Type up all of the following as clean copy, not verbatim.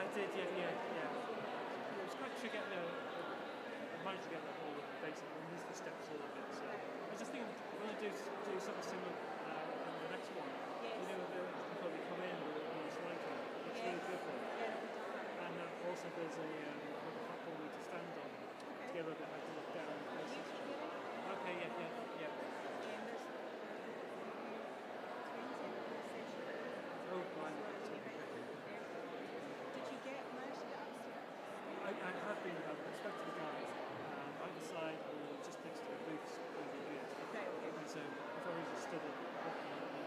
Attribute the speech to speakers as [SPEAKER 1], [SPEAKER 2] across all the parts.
[SPEAKER 1] I did, yeah. It was quite tricky. I managed to get the whole basic and use the steps a little bit. So I was just thinking, I want to do something similar in the next one.
[SPEAKER 2] Yes.
[SPEAKER 1] You know, before they come in with a slide through. It's really good for them.
[SPEAKER 2] Yeah.
[SPEAKER 1] And also there's a platform to stand on to give a bit of look down in the places. Okay, yeah. Oh, fine.
[SPEAKER 2] Did you get most upstairs?
[SPEAKER 1] I have been, I've spoken to the guys either side or just next to the booths over the years.
[SPEAKER 2] Okay.
[SPEAKER 1] And so I've always just stood up looking at them.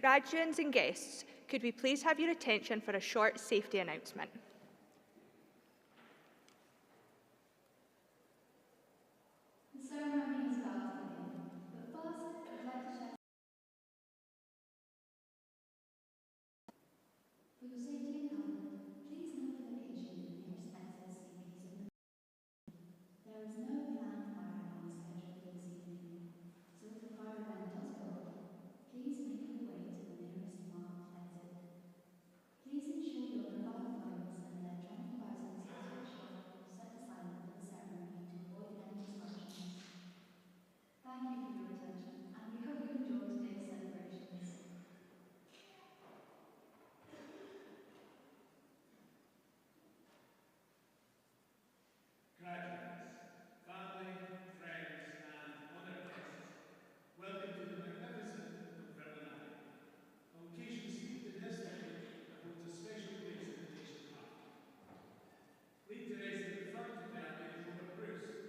[SPEAKER 3] Graduates and guests, could we please have your attention for a short safety announcement?
[SPEAKER 4] The ceremony is about to begin, but first, I'd like to share. For your safety and comfort, please note the location of the nearest exits in case of an emergency. There is no planned fire alarm scheduled for this evening, so if a fire event does go off, please make your way to the nearest marked exit. Please ensure your mobile phones and electronic devices are switched off or set to silent for the ceremony to avoid any disruptions. Thank you for your attention, and we hope you enjoy today's celebrations.
[SPEAKER 5] Graduates, family, friends, and honoured guests, welcome to the magnificent Dunfermline Abbey. On occasion steeped in history that holds a special place in the nation's heart. Lead Teresa confirmed of the Abbey is Robert Bruce,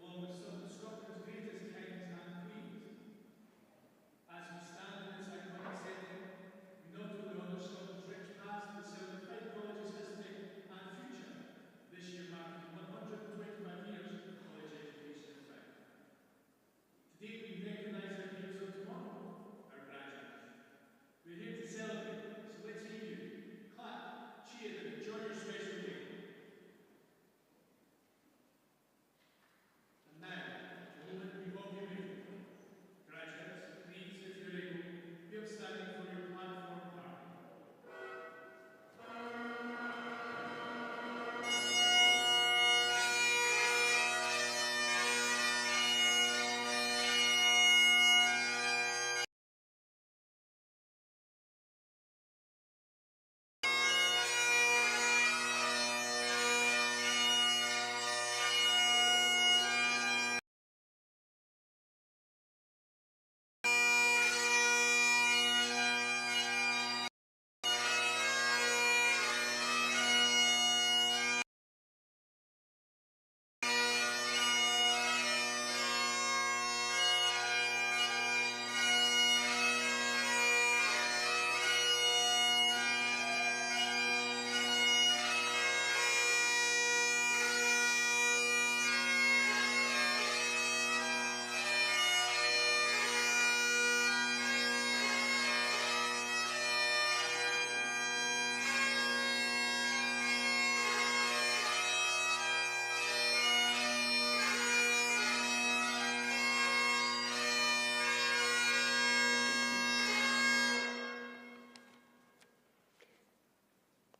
[SPEAKER 5] along with some of Scotland's greatest kings and queens. As we stand in its iconic setting, we not only honour Scotland's rich past, but celebrate Fife College's history and future, this year marking 125 years of college education in Fife. Today we recognise our heroes of tomorrow, our graduates. We're here to celebrate, so let's hear you. Clap, cheer and enjoy your special day. And now, the moment we've all been waiting for. Graduates, please, if you're able, be upstanding for your platform party.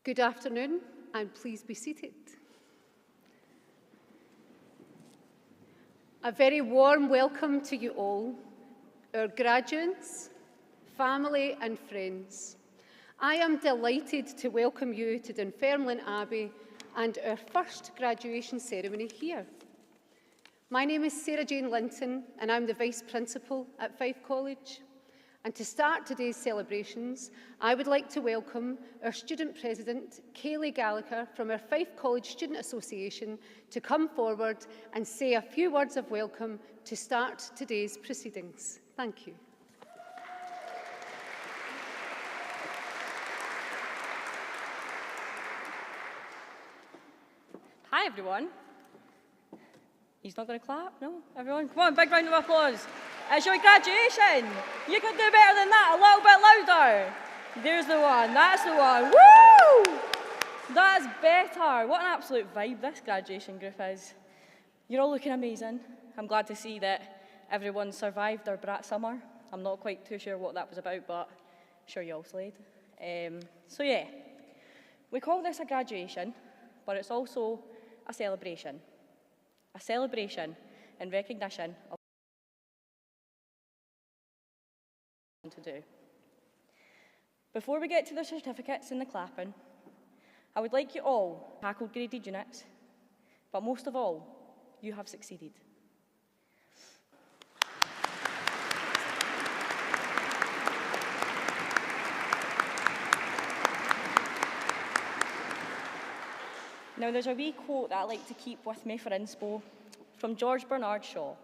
[SPEAKER 6] Good afternoon, and please be seated. A very warm welcome to you all, our graduates, family and friends. I am delighted to welcome you to Dunfermline Abbey and our first graduation ceremony here. My name is Sarah Jane Linton, and I'm the Vice Principal at Fife College. And to start today's celebrations, I would like to welcome our Student President, Kayleigh Gallagher, from our Fife College Student Association, to come forward and say a few words of welcome to start today's proceedings. Thank you.
[SPEAKER 7] Hi, everyone. He's not going to clap? No? Everyone? Come on, big round of applause. It's your graduation. You can do better than that, a little bit louder. There's the one, that's the one. Woo! That's better. What an absolute vibe this graduation group is. You're all looking amazing. I'm glad to see that everyone survived their brat summer. I'm not quite too sure what that was about, but sure you all slayed. So yeah, we call this a graduation, but it's also a celebration. A celebration in recognition of what to do. Before we get to the certificates and the clapping, I would like you all to tackle graded units, but most of all, you have succeeded. Now, there's a wee quote that I like to keep with me for inspo from George Bernard Shaw.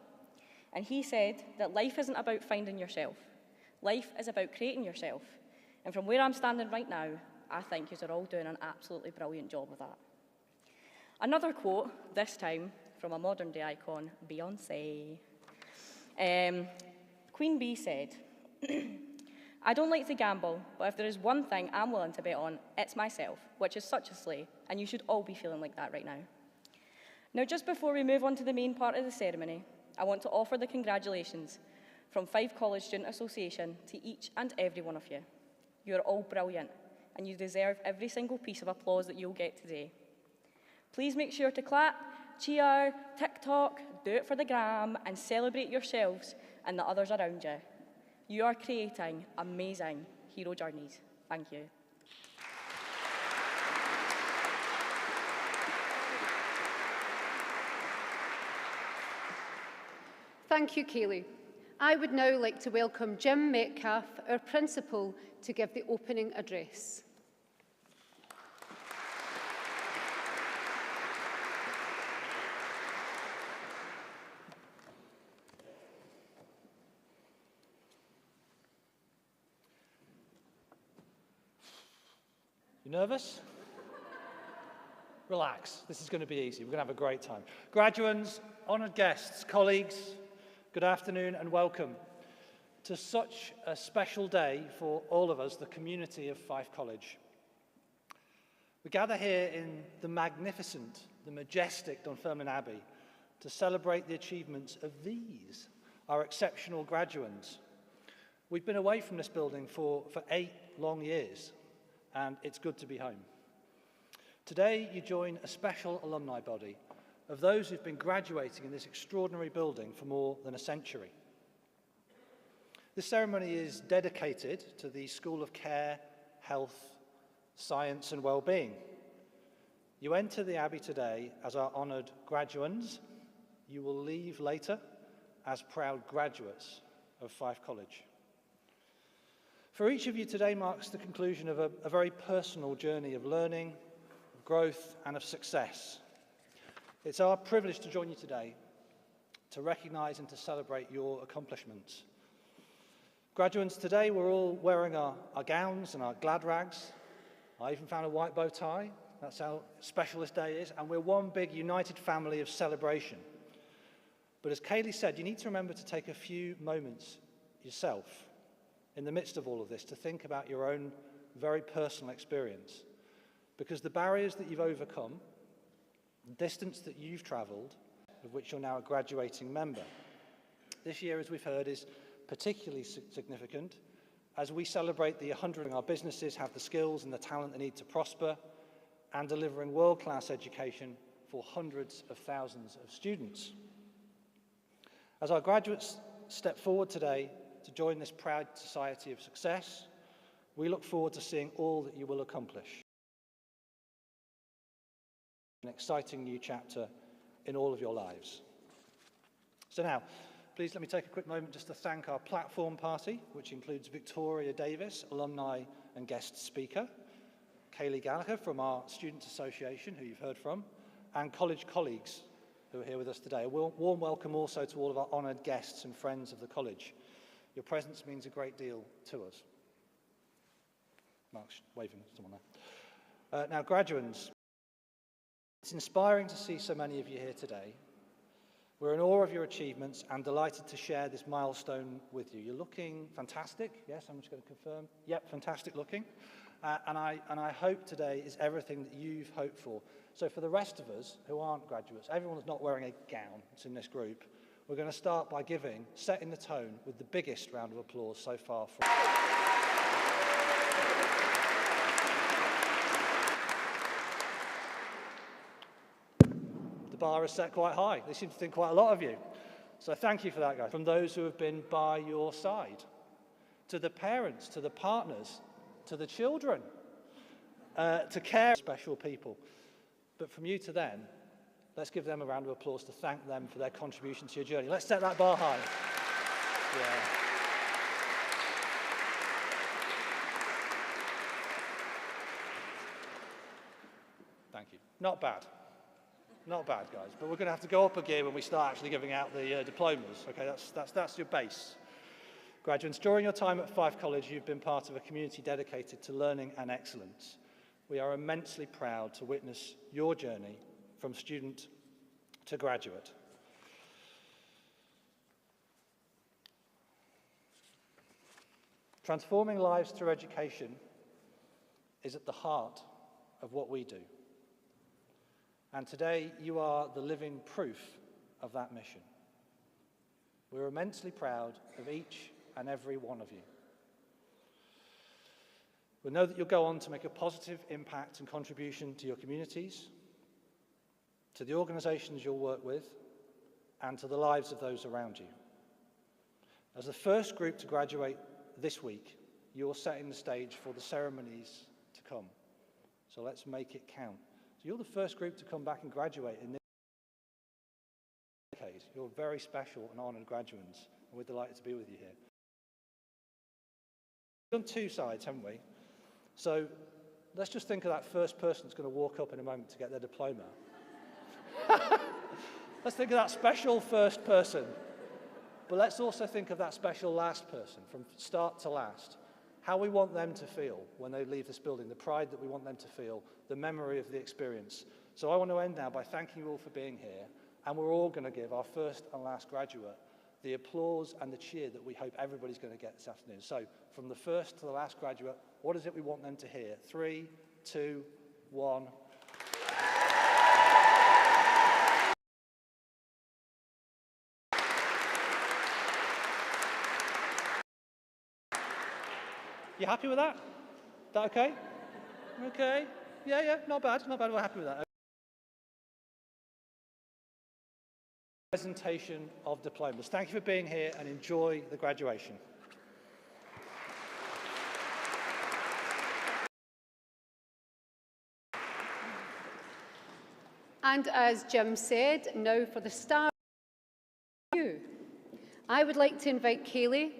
[SPEAKER 7] And he said that life isn't about finding yourself. Life is about creating yourself. And from where I'm standing right now, I think you are all doing an absolutely brilliant job of that. Another quote, this time from a modern day icon, Beyonce. Queen Bee said, I don't like to gamble, but if there is one thing I'm willing to bet on, it's myself, which is such a slay, and you should all be feeling like that right now. Now, just before we move on to the main part of the ceremony, I want to offer the congratulations from Fife College Student Association to each and every one of you. You are all brilliant, and you deserve every single piece of applause that you'll get today. Please make sure to clap, cheer, TikTok, do it for the gram, and celebrate yourselves and the others around you. You are creating amazing hero journeys. Thank you.
[SPEAKER 6] Thank you, Kaylee. I would now like to welcome Jim Metcalf, our principal, to give the opening address.
[SPEAKER 8] You nervous? Relax, this is going to be easy. We're going to have a great time. Graduands, honoured guests, colleagues, good afternoon and welcome to such a special day for all of us, the community of Fife College. We gather here in the magnificent, the majestic Dunfermline Abbey to celebrate the achievements of these, our exceptional graduands. We've been away from this building for 8 long years, and it's good to be home. Today, you join a special alumni body of those who've been graduating in this extraordinary building for more than a century. This ceremony is dedicated to the School of Care, Health, Science and Wellbeing. You enter the Abbey today as our honoured graduands. You will leave later as proud graduates of Fife College. For each of you, today marks the conclusion of a very personal journey of learning, of growth and of success. It's our privilege to join you today to recognise and to celebrate your accomplishments. Graduates, today we're all wearing our gowns and our glad rags. I even found a white bow tie. That's how special this day is. And we're one big united family of celebration. But as Kaylee said, you need to remember to take a few moments yourself in the midst of all of this to think about your own very personal experience. Because the barriers that you've overcome, the distance that you've travelled, of which you're now a graduating member, this year, as we've heard, is particularly significant as we celebrate the 100 our businesses have the skills and the talent they need to prosper and delivering world-class education for hundreds of thousands of students. As our graduates step forward today to join this proud society of success, we look forward to seeing all that you will accomplish. An exciting new chapter in all of your lives. So now, please let me take a quick moment just to thank our platform party, which includes Victoria Davis, alumni and guest speaker, Kaylee Gallagher from our Student Association, who you've heard from, and college colleagues who are here with us today. A warm welcome also to all of our honoured guests and friends of the college. Your presence means a great deal to us. Mark's waving at someone there. Now, graduands, it's inspiring to see so many of you here today. We're in awe of your achievements and delighted to share this milestone with you. You're looking fantastic. Yes, I'm just going to confirm. Yep, fantastic looking. And I hope today is everything that you've hoped for. So for the rest of us who aren't graduates, everyone that's not wearing a gown that's in this group, we're going to start by setting the tone with the biggest round of applause so far. The bar is set quite high. They seem to think quite a lot of you. So thank you for that, guys. From those who have been by your side, to the parents, to the partners, to the children, to care special people. But from you to them, let's give them a round of applause to thank them for their contribution to your journey. Let's set that bar high. Yeah. Thank you. Not bad. Not bad, guys. But we're going to have to go up a gear when we start actually giving out the diplomas. Okay, that's your base. Graduates, during your time at Fife College, you've been part of a community dedicated to learning and excellence. We are immensely proud to witness your journey from student to graduate. Transforming lives through education is at the heart of what we do. And today, you are the living proof of that mission. We're immensely proud of each and every one of you. We know that you'll go on to make a positive impact and contribution to your communities, to the organisations you'll work with, and to the lives of those around you. As the first group to graduate this week, you're setting the stage for the ceremonies to come. So let's make it count. So you're the first group to come back and graduate in this decade. You're very special and honoured graduates, and we're delighted to be with you here. We've done two sides, haven't we? So let's just think of that first person that's going to walk up in a moment to get their diploma. Let's think of that special first person. But let's also think of that special last person from start to last. How we want them to feel when they leave this building, the pride that we want them to feel, the memory of the experience. So I want to end now by thanking you all for being here, and we're all going to give our first and last graduate the applause and the cheer that we hope everybody's going to get this afternoon. So from the first to the last graduate, what is it we want them to hear? 3, 2, 1. You happy with that? Is that okay? Okay. Yeah, not bad, we're happy with that. Presentation of diplomas. Thank you for being here and enjoy the graduation.
[SPEAKER 6] And as Jim said, now for the star review. I would like to invite Kaylee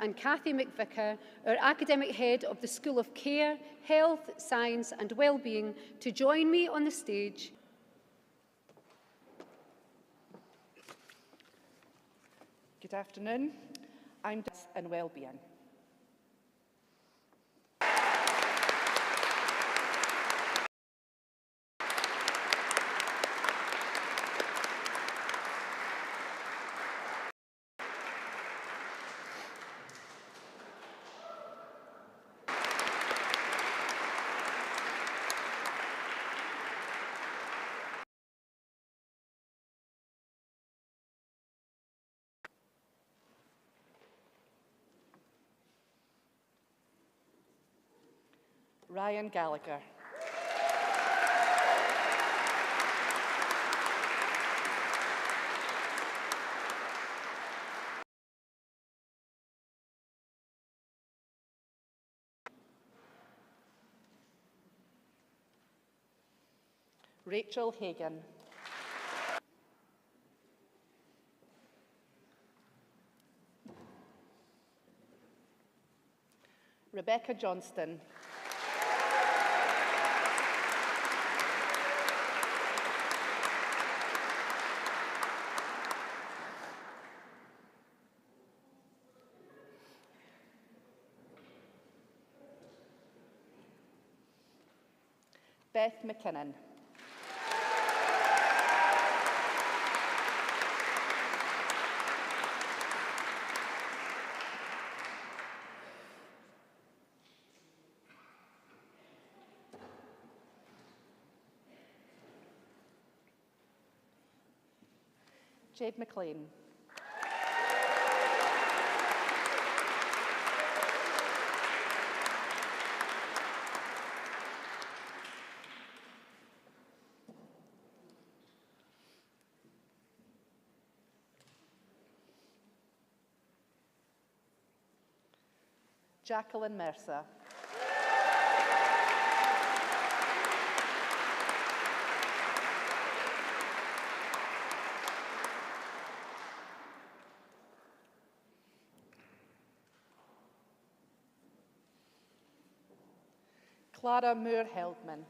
[SPEAKER 6] and Cathy McVicker, our Academic Head of the School of Care, Health, Science and Wellbeing, to join me on the stage.
[SPEAKER 9] Good afternoon. I'm Health and Wellbeing. Ryan Gallagher. Rachel Hagan. Rebecca Johnston. Beth McKinnon. Jade McLean. Jacqueline Mercer. Clara Moore-Heldman.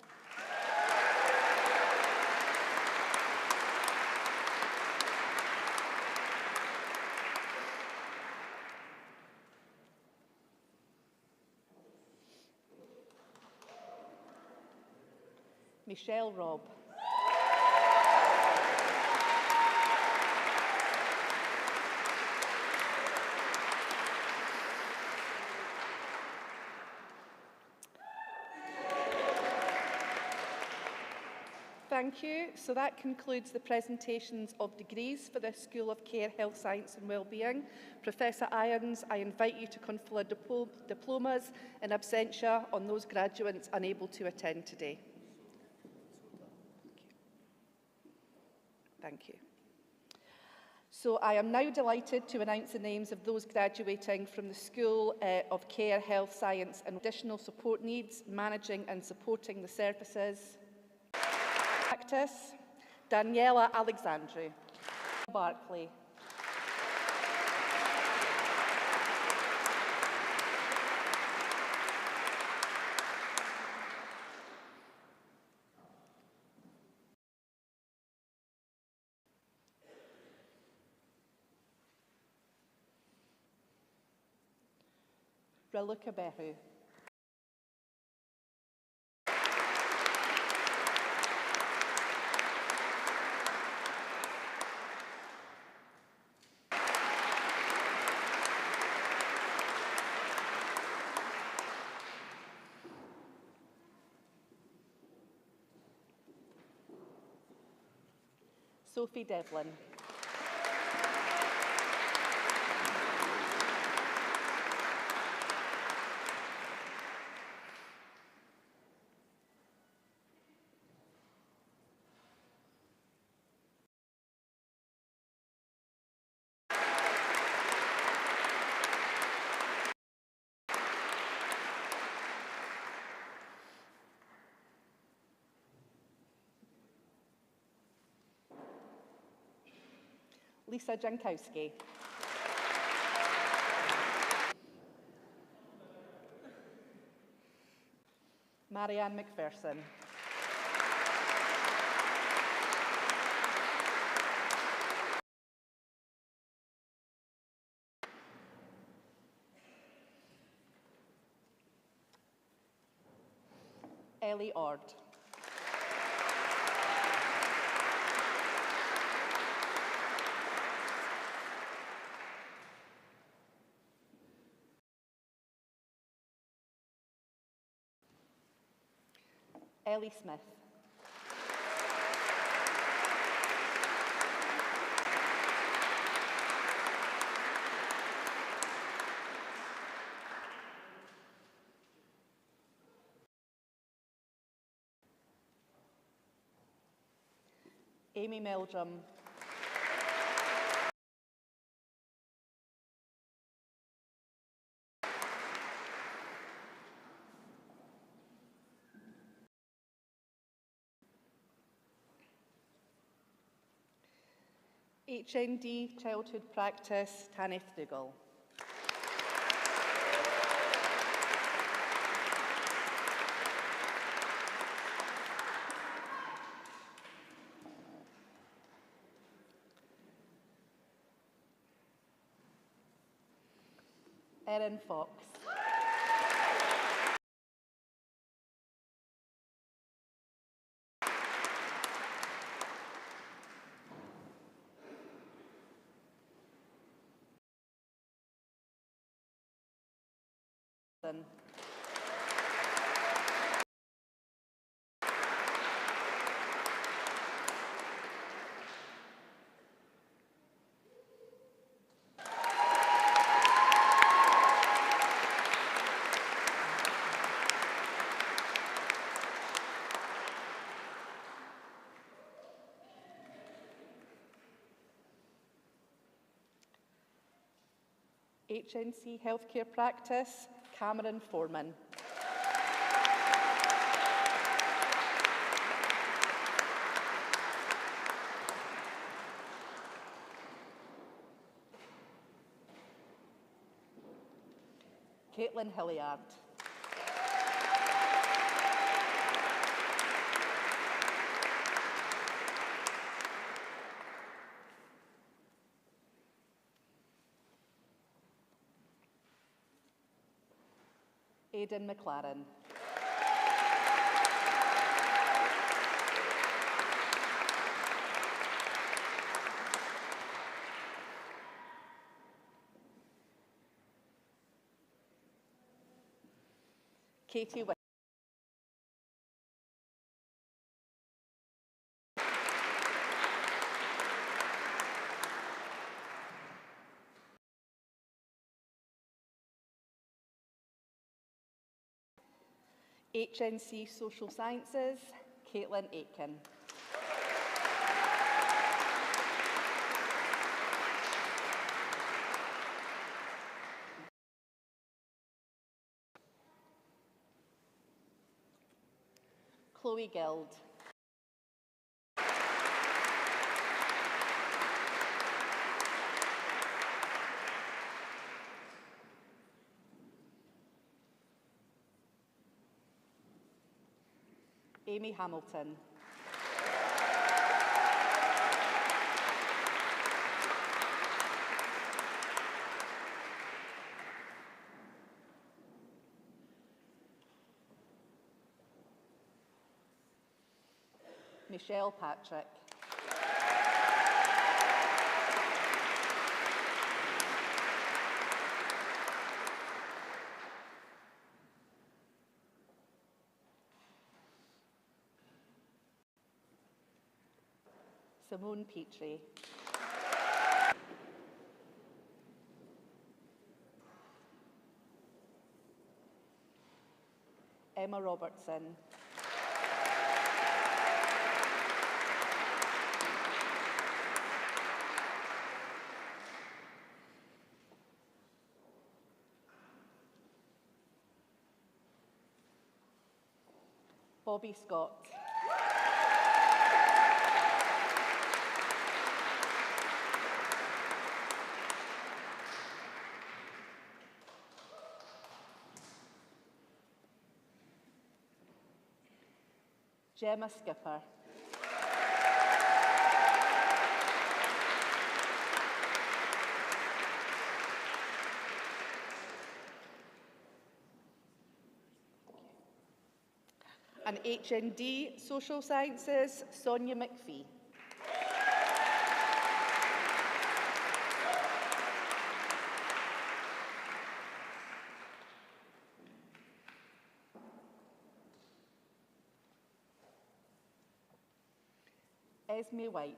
[SPEAKER 9] Michelle Robb. Thank you. So that concludes the presentations of degrees for the School of Care, Health Science and Wellbeing. Professor Irons, I invite you to confer diplomas in absentia on those graduates unable to attend today. Thank you. So I am now delighted to announce the names of those graduating from the School of Care, Health Science and Additional Support Needs, managing and supporting the services. Practice, Daniela Alexandru, Barclay. Raluca Behu. Sophie Devlin. Lisa Jankowski. Marianne McPherson. Ellie Ord. Ellie Smith. Amy Meldrum. HND Childhood Practice, Tanith Dougal. Erin Fox. HNC Healthcare Practice, Cameron Foreman. Caitlin Hilliard. Aidan McLaren. Katie Whit. HNC Social Sciences, Caitlin Aitken. Chloe Guild. Amy Hamilton. Michelle Patrick. Simone Petrie. Emma Robertson. Bobby Scott. Gemma Skipper. And HND Social Sciences, Sonia McPhee. Esme White.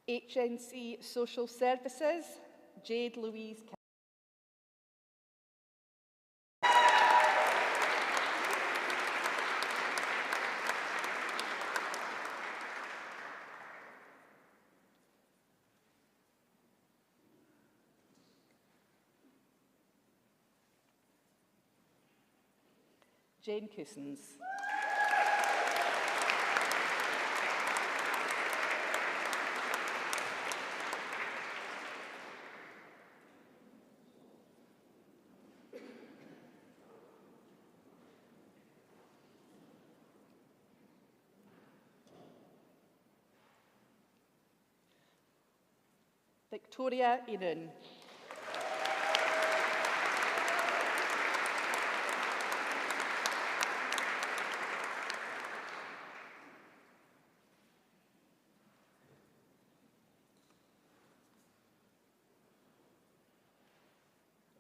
[SPEAKER 9] HNC Social Services, Jade Louise. Jane Cousins. Victoria Irun.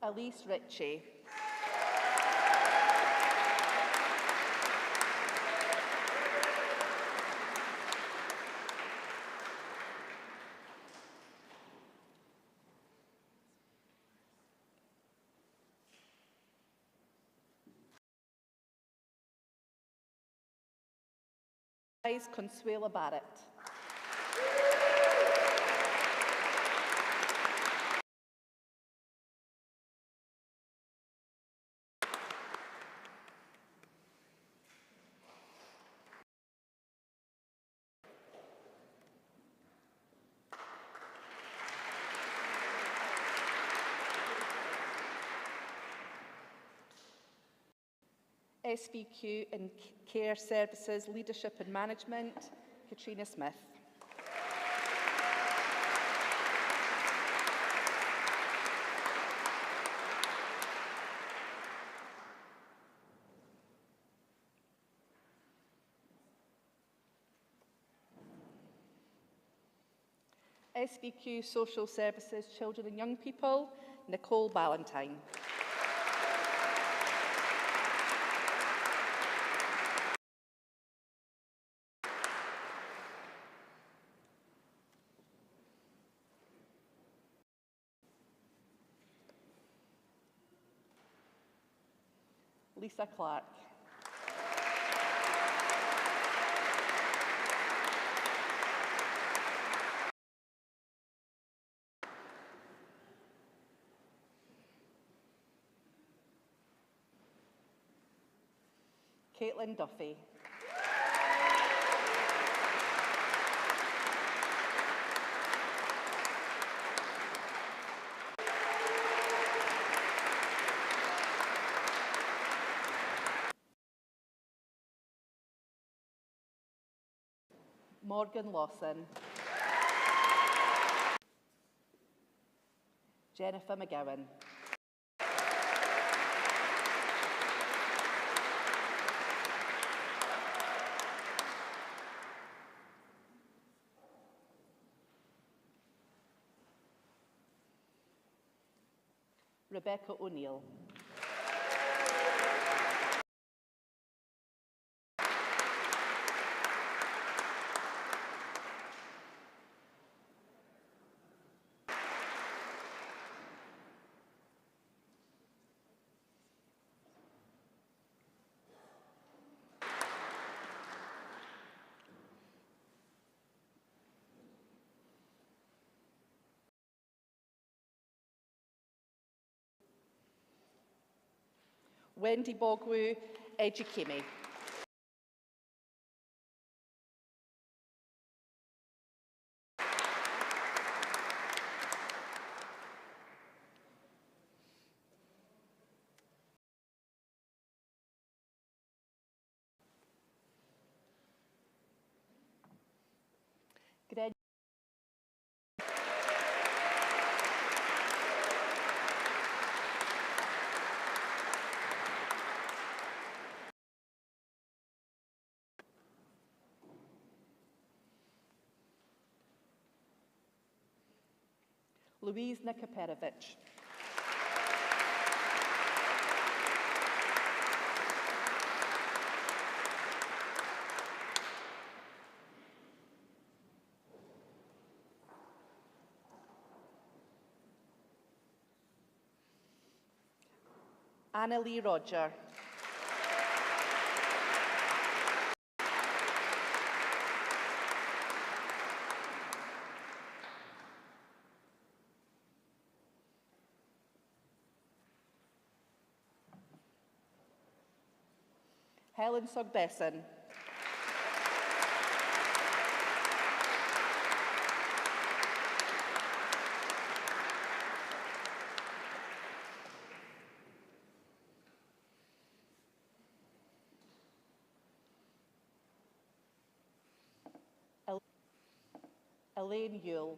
[SPEAKER 9] Elise Ritchie. Consuela Barrett. SVQ in Care Services, Leadership and Management, Katrina Smith. SVQ Social Services, Children and Young People, Nicole Ballantyne. Lisa Clark. Caitlin Duffy. Morgan Lawson. Jennifer McGowan. Rebecca O'Neill. Wendy Bogwu Ejikeme. Greg. Louise Nikaperovich. Annalie Roger. Helen Sogbeson. Elaine Yule.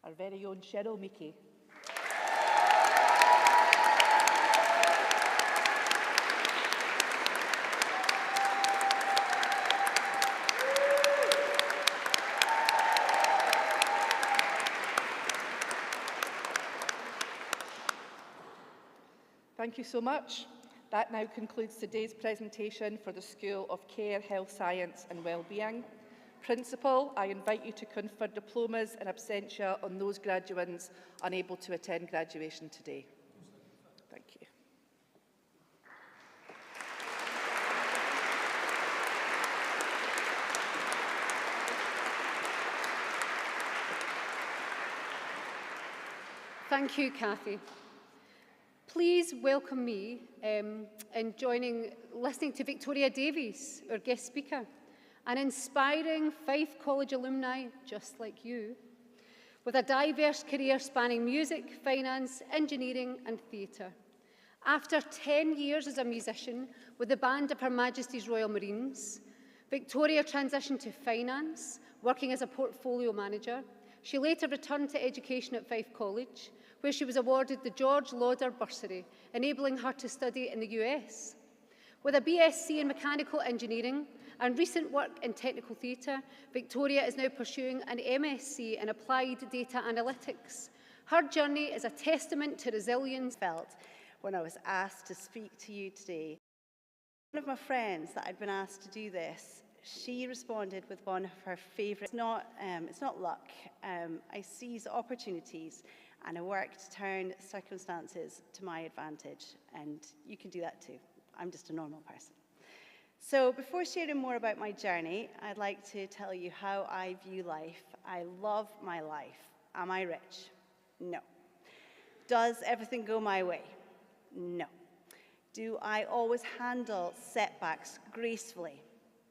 [SPEAKER 9] Our very own Cheryl Meekey. Thank you so much. That now concludes today's presentation for the School of Care, Health Science and Wellbeing. Principal, I invite you to confer diplomas in absentia on those graduates unable to attend graduation today. Thank you.
[SPEAKER 6] Thank you, Cathy. Please welcome me in listening to Victoria Davies, our guest speaker, an inspiring Fife College alumni just like you, with a diverse career spanning music, finance, engineering and theatre. After 10 years as a musician with the band of Her Majesty's Royal Marines, Victoria transitioned to finance working as a portfolio manager. She later returned to education at Fife College, where she was awarded the George Lauder Bursary, enabling her to study in the US. With a BSc in Mechanical Engineering and recent work in Technical Theatre, Victoria is now pursuing an MSc in Applied Data Analytics. Her journey is a testament to resilience.
[SPEAKER 2] Felt when I was asked to speak to you today. One of my friends that I'd been asked to do this, she responded with one of her favourite. It's not luck. I seize opportunities and I work to turn circumstances to my advantage, and you can do that too. I'm just a normal person. So before sharing more about my journey, I'd like to tell you how I view life. I love my life. Am I rich? No. Does everything go my way? No. Do I always handle setbacks gracefully?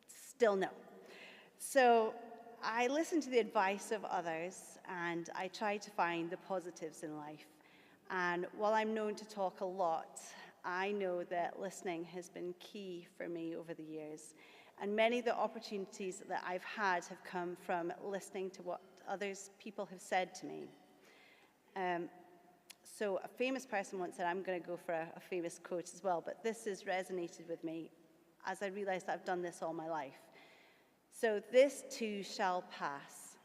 [SPEAKER 2] Still no. So I listen to the advice of others and I try to find the positives in life. And while I'm known to talk a lot, I know that listening has been key for me over the years. And many of the opportunities that I've had have come from listening to what people have said to me. So a famous person once said, I'm going to go for a famous quote as well, but this has resonated with me as I realized that I've done this all my life. So this too shall pass.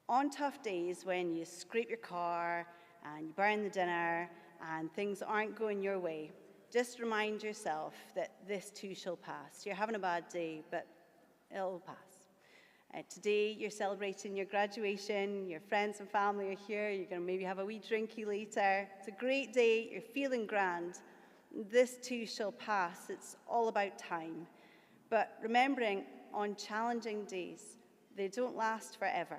[SPEAKER 2] On tough days when you scrape your car and you burn the dinner and things aren't going your way, just remind yourself that this too shall pass. You're having a bad day, but it'll pass. Today, you're celebrating your graduation, your friends and family are here, you're going to maybe have a wee drinky later. It's a great day, you're feeling grand. This too shall pass. It's all about time. But remembering, on challenging days, they don't last forever.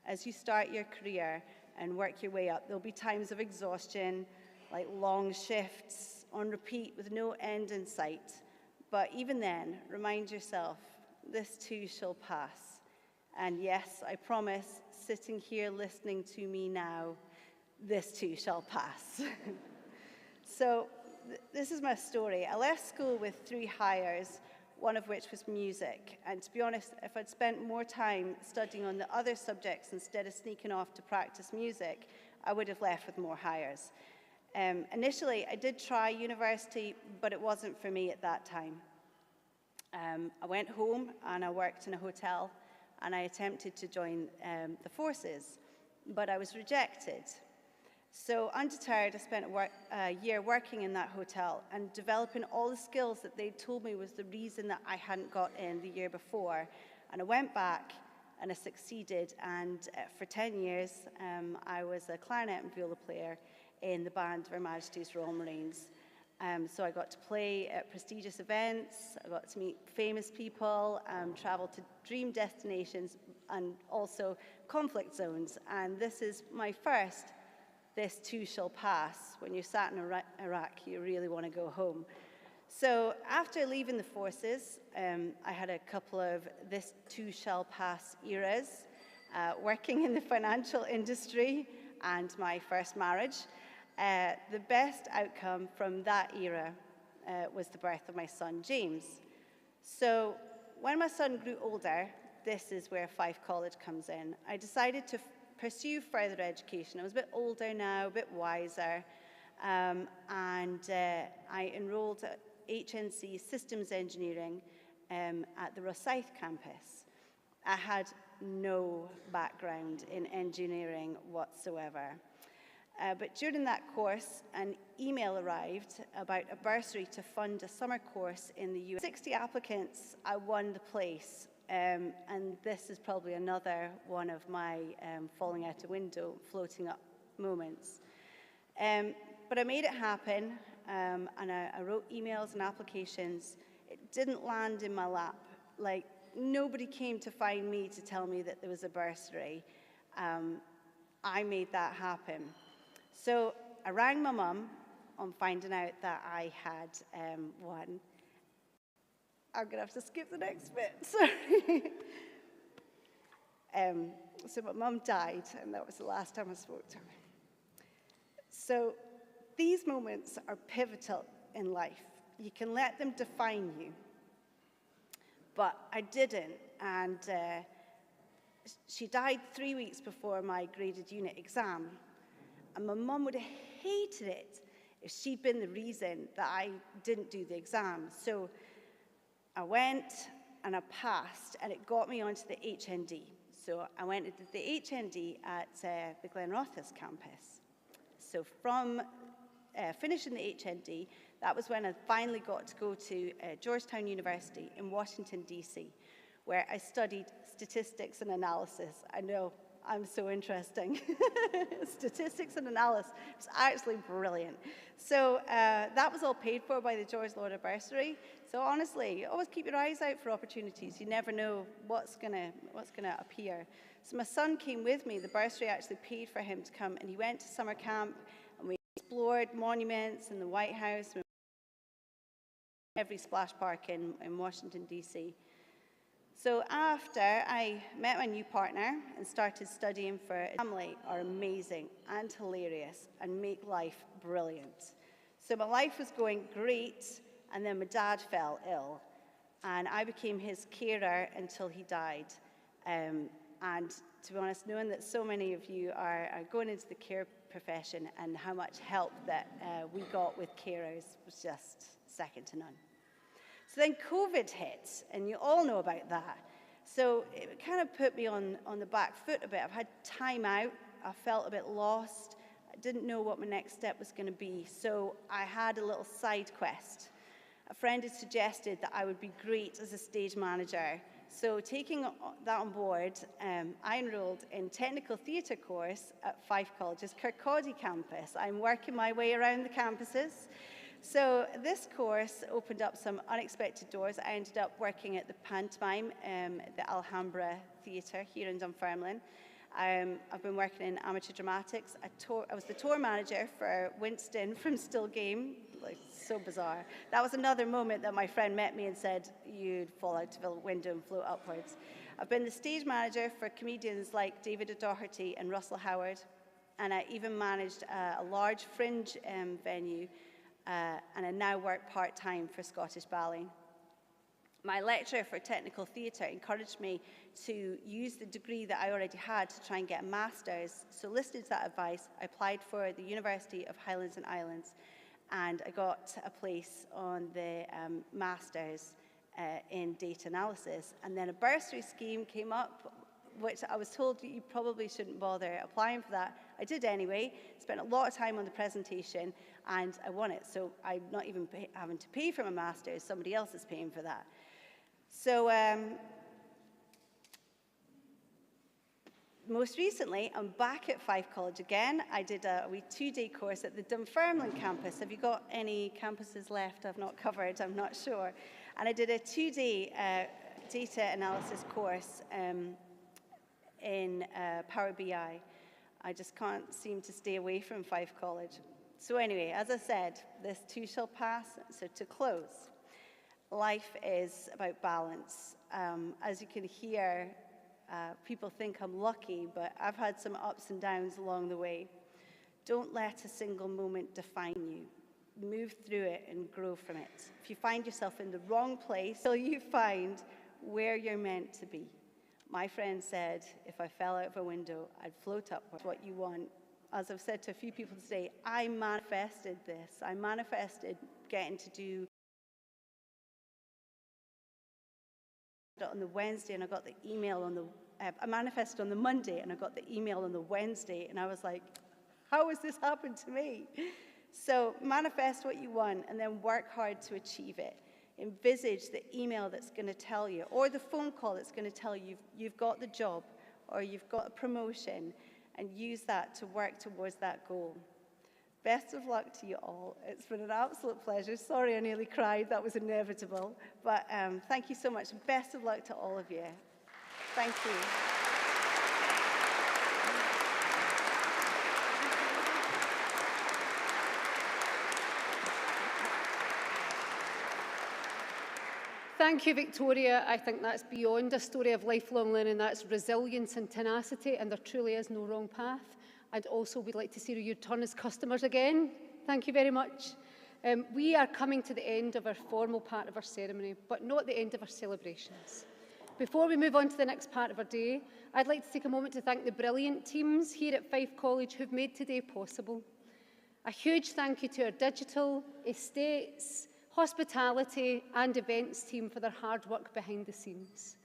[SPEAKER 2] As you start your career and work your way up, there'll be times of exhaustion, like long shifts on repeat with no end in sight. But even then, remind yourself, this too shall pass. And yes, I promise, sitting here listening to me now, this too shall pass. So this is my story. I left school with 3 hires, one of which was music. And to be honest, if I'd spent more time studying on the other subjects instead of sneaking off to practice music, I would have left with more hires. Initially, I did try university, but it wasn't for me at that time. I went home and I worked in a hotel and I attempted to join the forces, but I was rejected. So undeterred, I spent a year working in that hotel and developing all the skills that they told me was the reason that I hadn't got in the year before. And I went back and I succeeded, and for 10 years I was a clarinet and viola player in the band of Her Majesty's Royal Marines. So I got to play at prestigious events, I got to meet famous people, travel to dream destinations and also conflict zones. And this is my first, this too shall pass. When you're sat in Iraq, you really want to go home. So after leaving the forces, I had a couple of this too shall pass eras, working in the financial industry and my first marriage. The best outcome from that era was the birth of my son, James. So when my son grew older, this is where Fife College comes in. I decided to pursue further education. I was a bit older now, a bit wiser, and I enrolled at HNC Systems Engineering at the Rosyth campus. I had no background in engineering whatsoever. But during that course, an email arrived about a bursary to fund a summer course in the US. 60 applicants, I won the place. And this is probably another one of my falling out a window, floating up moments. But I made it happen, and I wrote emails and applications. It didn't land in my lap. Like, nobody came to find me to tell me that there was a bursary. I made that happen. So I rang my mum on finding out that I had won. I'm going to have to skip the next bit, sorry. So my mum died, and that was the last time I spoke to her. So these moments are pivotal in life. You can let them define you. But I didn't, and she died 3 weeks before my graded unit exam. And my mum would have hated it if she'd been the reason that I didn't do the exam. So I went and I passed, and it got me onto the HND. So I went and did the HND at the Glenrothes campus. So from finishing the HND, that was when I finally got to go to Georgetown University in Washington, D.C., where I studied statistics and analysis. I know, I'm so interesting. Statistics and analysis was actually brilliant. So that was all paid for by the George Lauder bursary. So honestly, always keep your eyes out for opportunities. You never know what's gonna appear. So my son came with me. The bursary actually paid for him to come, and he went to summer camp, and we explored monuments and the White House, every splash park in Washington, D.C. So after I met my new partner and started studying for family are amazing and hilarious and make life brilliant. So my life was going great, and then my dad fell ill, and I became his carer until he died. And to be honest, knowing that so many of you are going into the care profession and how much help that we got with carers was just second to none. So then COVID hit, and you all know about that. So it kind of put me on the back foot a bit. I've had time out. I felt a bit lost. I didn't know what my next step was going to be. So I had a little side quest. A friend had suggested that I would be great as a stage manager. So taking that on board, I enrolled in technical theatre course at Fife College's Kirkcaldy campus. I'm working my way around the campuses. So this course opened up some unexpected doors. I ended up working at the pantomime, the Alhambra Theatre here in Dunfermline. I've been working in amateur dramatics. I was the tour manager for Winston from Still Game. Like, so bizarre. That was another moment that my friend met me and said, you'd fall out of a window and float upwards. I've been the stage manager for comedians like David O'Doherty and Russell Howard, and I even managed a large fringe venue, and I now work part-time for Scottish Ballet. My lecturer for technical theatre encouraged me to use the degree that I already had to try and get a master's. So listening to that advice, I applied for the University of Highlands and Islands, and I got a place on the master's in data analysis. And then a bursary scheme came up, which I was told you probably shouldn't bother applying for that. I did anyway, spent a lot of time on the presentation, and I won it. So I'm not even having to pay for my master's, somebody else is paying for that. So most recently, I'm back at Fife College again. I did a wee 2-day course at the Dunfermline campus. Have you got any campuses left I've not covered? I'm not sure. And I did a 2-day data analysis course in Power BI. I just can't seem to stay away from Fife College. So anyway, as I said, this too shall pass. So to close, life is about balance. As you can hear, people think I'm lucky, but I've had some ups and downs along the way. Don't let a single moment define you. Move through it and grow from it. If you find yourself in the wrong place, till you find where you're meant to be. My friend said, if I fell out of a window, I'd float upwards. What you want. As I've said to a few people today, I manifested this. I manifested getting to do on the Wednesday, and I got the email on the, I manifested on the Monday, and I got the email on the Wednesday, and I was like, how has this happened to me? So manifest what you want, and then work hard to achieve it. Envisage the email that's going to tell you, or the phone call that's going to tell you you've got the job, or you've got a promotion, and use that to work towards that goal. Best of luck to you all. It's been an absolute pleasure. Sorry I nearly cried, that was inevitable. But thank you so much. Best of luck to all of you. Thank you.
[SPEAKER 6] Thank you, Victoria. I think that's beyond a story of lifelong learning. That's resilience and tenacity, and there truly is no wrong path. And also, we'd like to see you return as customers again. Thank you very much. We are coming to the end of our formal part of our ceremony, but not the end of our celebrations. Before we move on to the next part of our day, I'd like to take a moment to thank the brilliant teams here at Fife College who've made today possible. A huge thank you to our digital, estates, hospitality and events team for their hard work behind the scenes.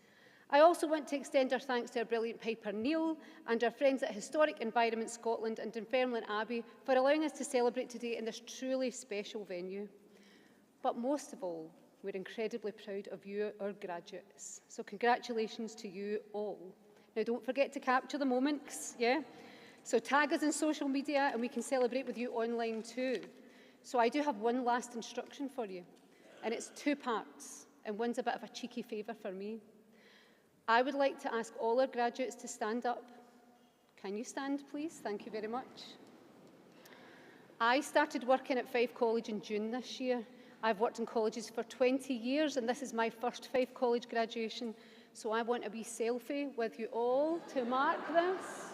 [SPEAKER 6] I also want to extend our thanks to our brilliant Piper Neil and our friends at Historic Environment Scotland and Dunfermline Abbey for allowing us to celebrate today in this truly special venue. But most of all, we're incredibly proud of you, our graduates. So congratulations to you all. Now don't forget to capture the moments, yeah? So tag us in social media and we can celebrate with you online too. So I do have one last instruction for you, and it's 2 parts, and one's a bit of a cheeky favour for me. I would like to ask all our graduates to stand up. Can you stand, please? Thank you very much. I started working at Fife College in June this year. I've worked in colleges for 20 years, and this is my first Fife College graduation, so I want a wee selfie with you all to mark this.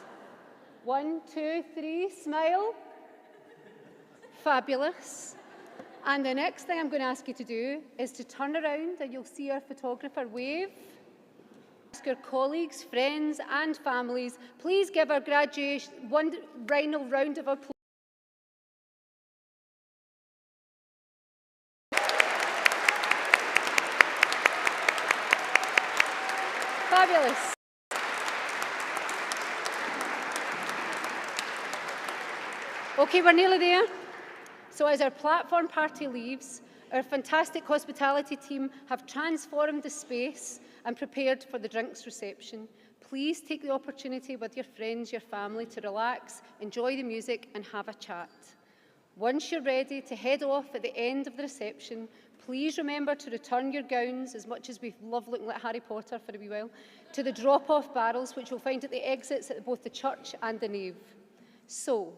[SPEAKER 6] 1, 2, 3, smile. Fabulous. And the next thing I'm going to ask you to do is to turn around and you'll see our photographer wave. Ask our colleagues, friends and families, please give our graduation one final round of applause. Fabulous. Okay, we're nearly there. So as our platform party leaves, our fantastic hospitality team have transformed the space and prepared for the drinks reception. Please take the opportunity with your friends, your family to relax, enjoy the music and have a chat. Once you're ready to head off at the end of the reception, please remember to return your gowns, as much as we love looking like Harry Potter for a wee while, to the drop-off barrels, which you'll find at the exits at both the church and the nave. So,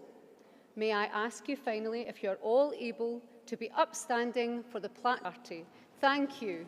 [SPEAKER 6] may I ask you finally if you're all able to be upstanding for the party. Thank you.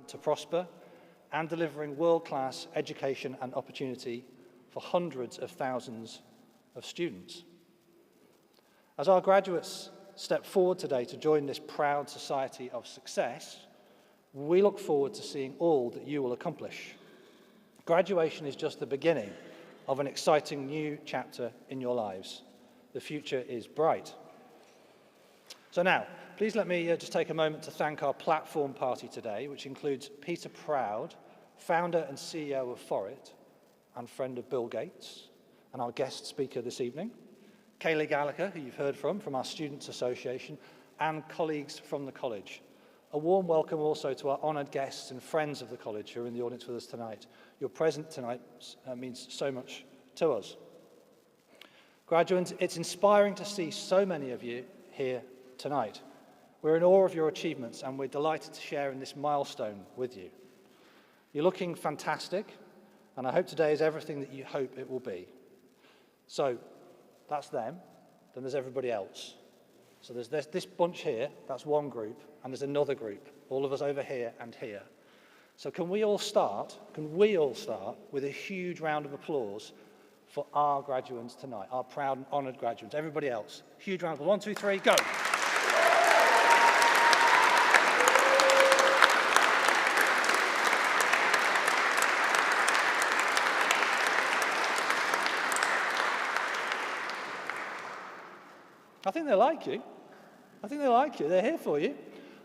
[SPEAKER 8] to prosper and delivering world-class education and opportunity for hundreds of thousands of students. As our graduates step forward today to join this proud society of success, we look forward to seeing all that you will accomplish. Graduation is just the beginning of an exciting new chapter in your lives. The future is bright. So now, please let me just take a moment to thank our platform party today, which includes Peter Proud, founder and CEO of Forit, and friend of Bill Gates, and our guest speaker this evening, Kayleigh Gallagher, who you've heard from our Students' Association, and colleagues from the college. A warm welcome also to our honoured guests and friends of the college who are in the audience with us tonight. Your presence tonight means so much to us. Graduates, it's inspiring to see so many of you here tonight. We're in awe of your achievements and we're delighted to share in this milestone with you. You're looking fantastic, and I hope today is everything that you hope it will be. So, that's them, then there's everybody else. So there's this bunch here, that's one group, and there's another group, all of us over here and here. So can we all start with a huge round of applause for our graduates tonight, our proud and honoured graduates, everybody else. Huge round of applause. 1, 2, 3, go. I think they like you. I think they like you. They're here for you.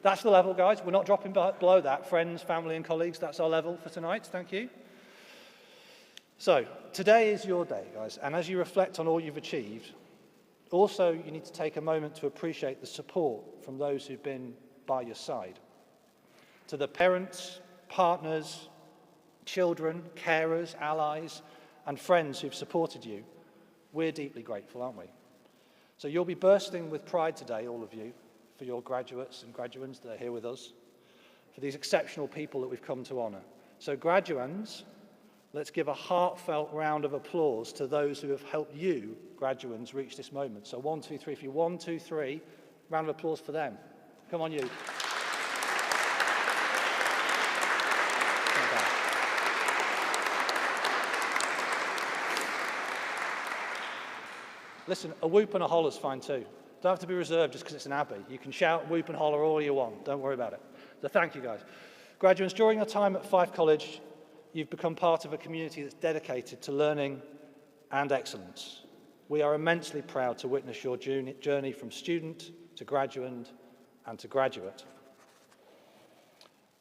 [SPEAKER 8] That's the level, guys. We're not dropping below that. Friends, family, and colleagues, that's our level for tonight. Thank you. So, today is your day, guys. And as you reflect on all you've achieved, also you need to take a moment to appreciate the support from those who've been by your side. To the parents, partners, children, carers, allies, and friends who've supported you, we're deeply grateful, aren't we? So you'll be bursting with pride today, all of you, for your graduates and graduands that are here with us, for these exceptional people that we've come to honour. So graduands, let's give a heartfelt round of applause to those who have helped you, graduands, reach this moment. So 1, 2, 3, for you. 1, 2, 3, round of applause for them. Come on, you. Listen, a whoop and a holler's fine too. Don't have to be reserved just because it's an abbey. You can shout, whoop and holler all you want. Don't worry about it. So thank you, guys. Graduates, during your time at Fife College, you've become part of a community that's dedicated to learning and excellence. We are immensely proud to witness your journey from student to graduand and to graduate.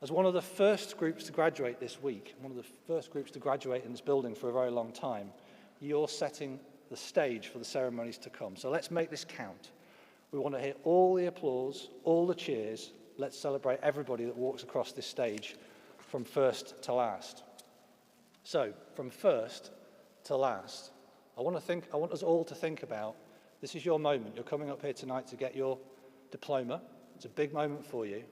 [SPEAKER 8] As one of the first groups to graduate this week, one of the first groups to graduate in this building for a very long time, you're setting the stage for the ceremonies to come. So let's make this count. We want to hear all the applause, all the cheers. Let's celebrate everybody that walks across this stage from first to last. So, from first to last, I want us all to think about, this is your moment. You're coming up here tonight to get your diploma. It's a big moment for you.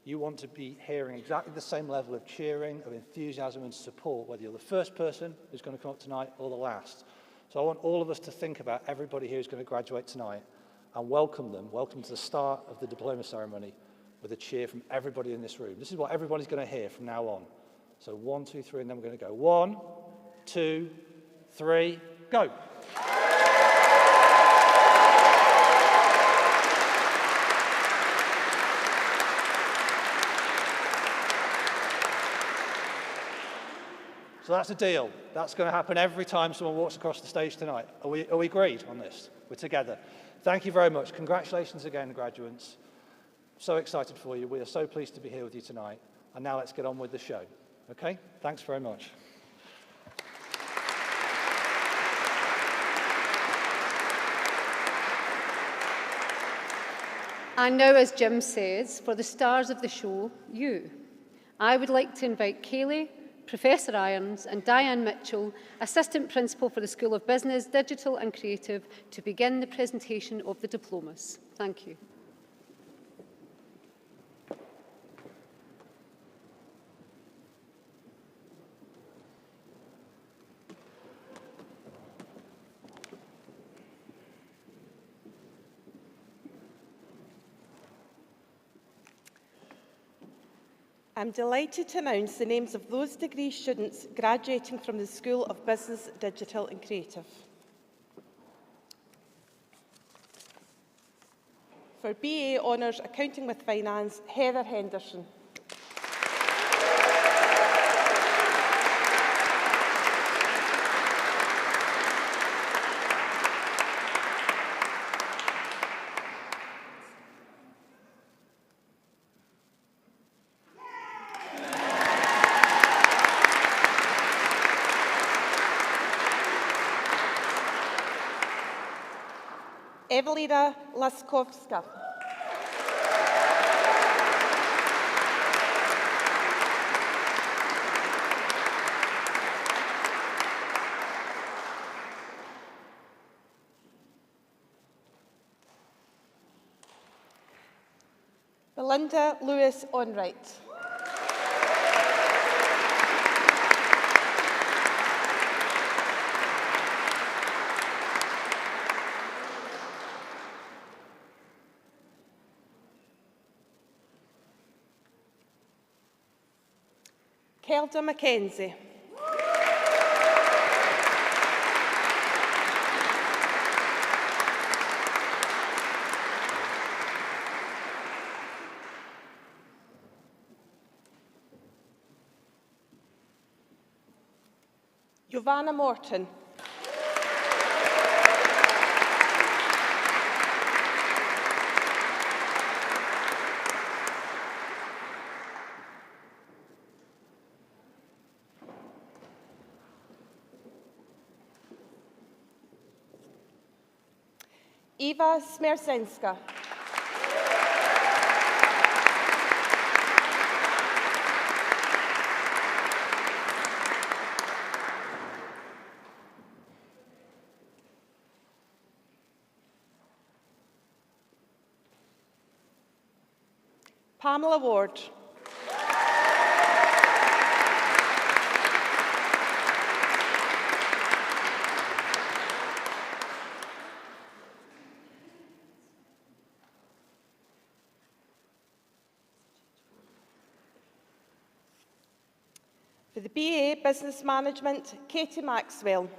[SPEAKER 8] You want to be hearing exactly the same level of cheering, of enthusiasm and support, whether you're the first person who's going to come up tonight or the last. So I want all of us to think about everybody here who's going to graduate tonight and welcome them. Welcome to the start of the diploma ceremony with a cheer from everybody in this room. This is what everybody's going to hear from now on. So 1, 2, 3, and then we're going to go. 1, 2, 3, go. So that's a deal. That's going to happen every time someone walks across the stage tonight. Are we agreed on this? We're together. Thank you very much. Congratulations again, graduates. So excited for you. We are so pleased to be here with you tonight. And now let's get on with the show. Okay? Thanks very much.
[SPEAKER 6] And now, as Jim says, for the stars of the show, you. I would like to invite Kayleigh, Professor Irons and Diane Mitchell, Assistant Principal for the School of Business, Digital and Creative, to begin the presentation of the diplomas. Thank you.
[SPEAKER 9] I'm delighted to announce the names of those degree students graduating from the School of Business, Digital and Creative. For BA Honours Accounting with Finance, Heather Henderson. Evelina Laskowska. Belinda Lewis Onright. Kelda Mackenzie. Giovanna Morton. Eva Smerzenska. Pamela Ward. For the BA Business Management, Katie Maxwell.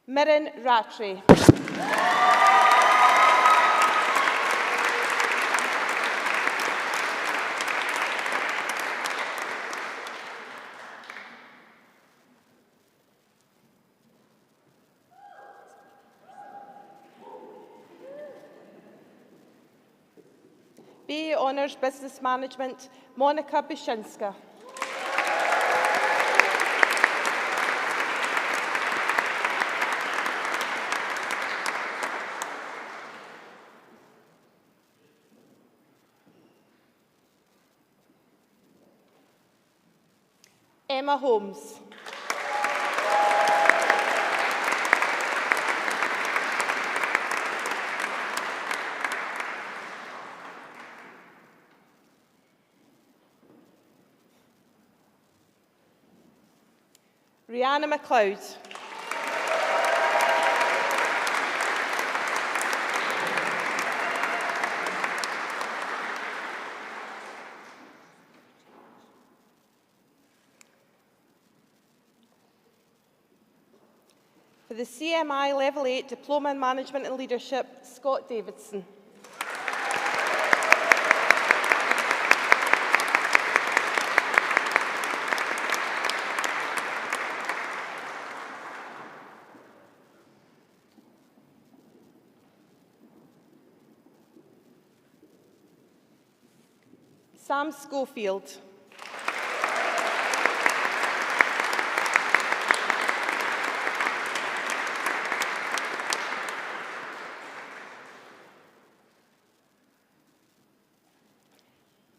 [SPEAKER 9] Mirren Rattray. BA Honours Business Management, Monica Bushinska. Emma Holmes. Rihanna MacLeod. For the CMI Level 8 Diploma in Management and Leadership, Scott Davidson. Sam Schofield.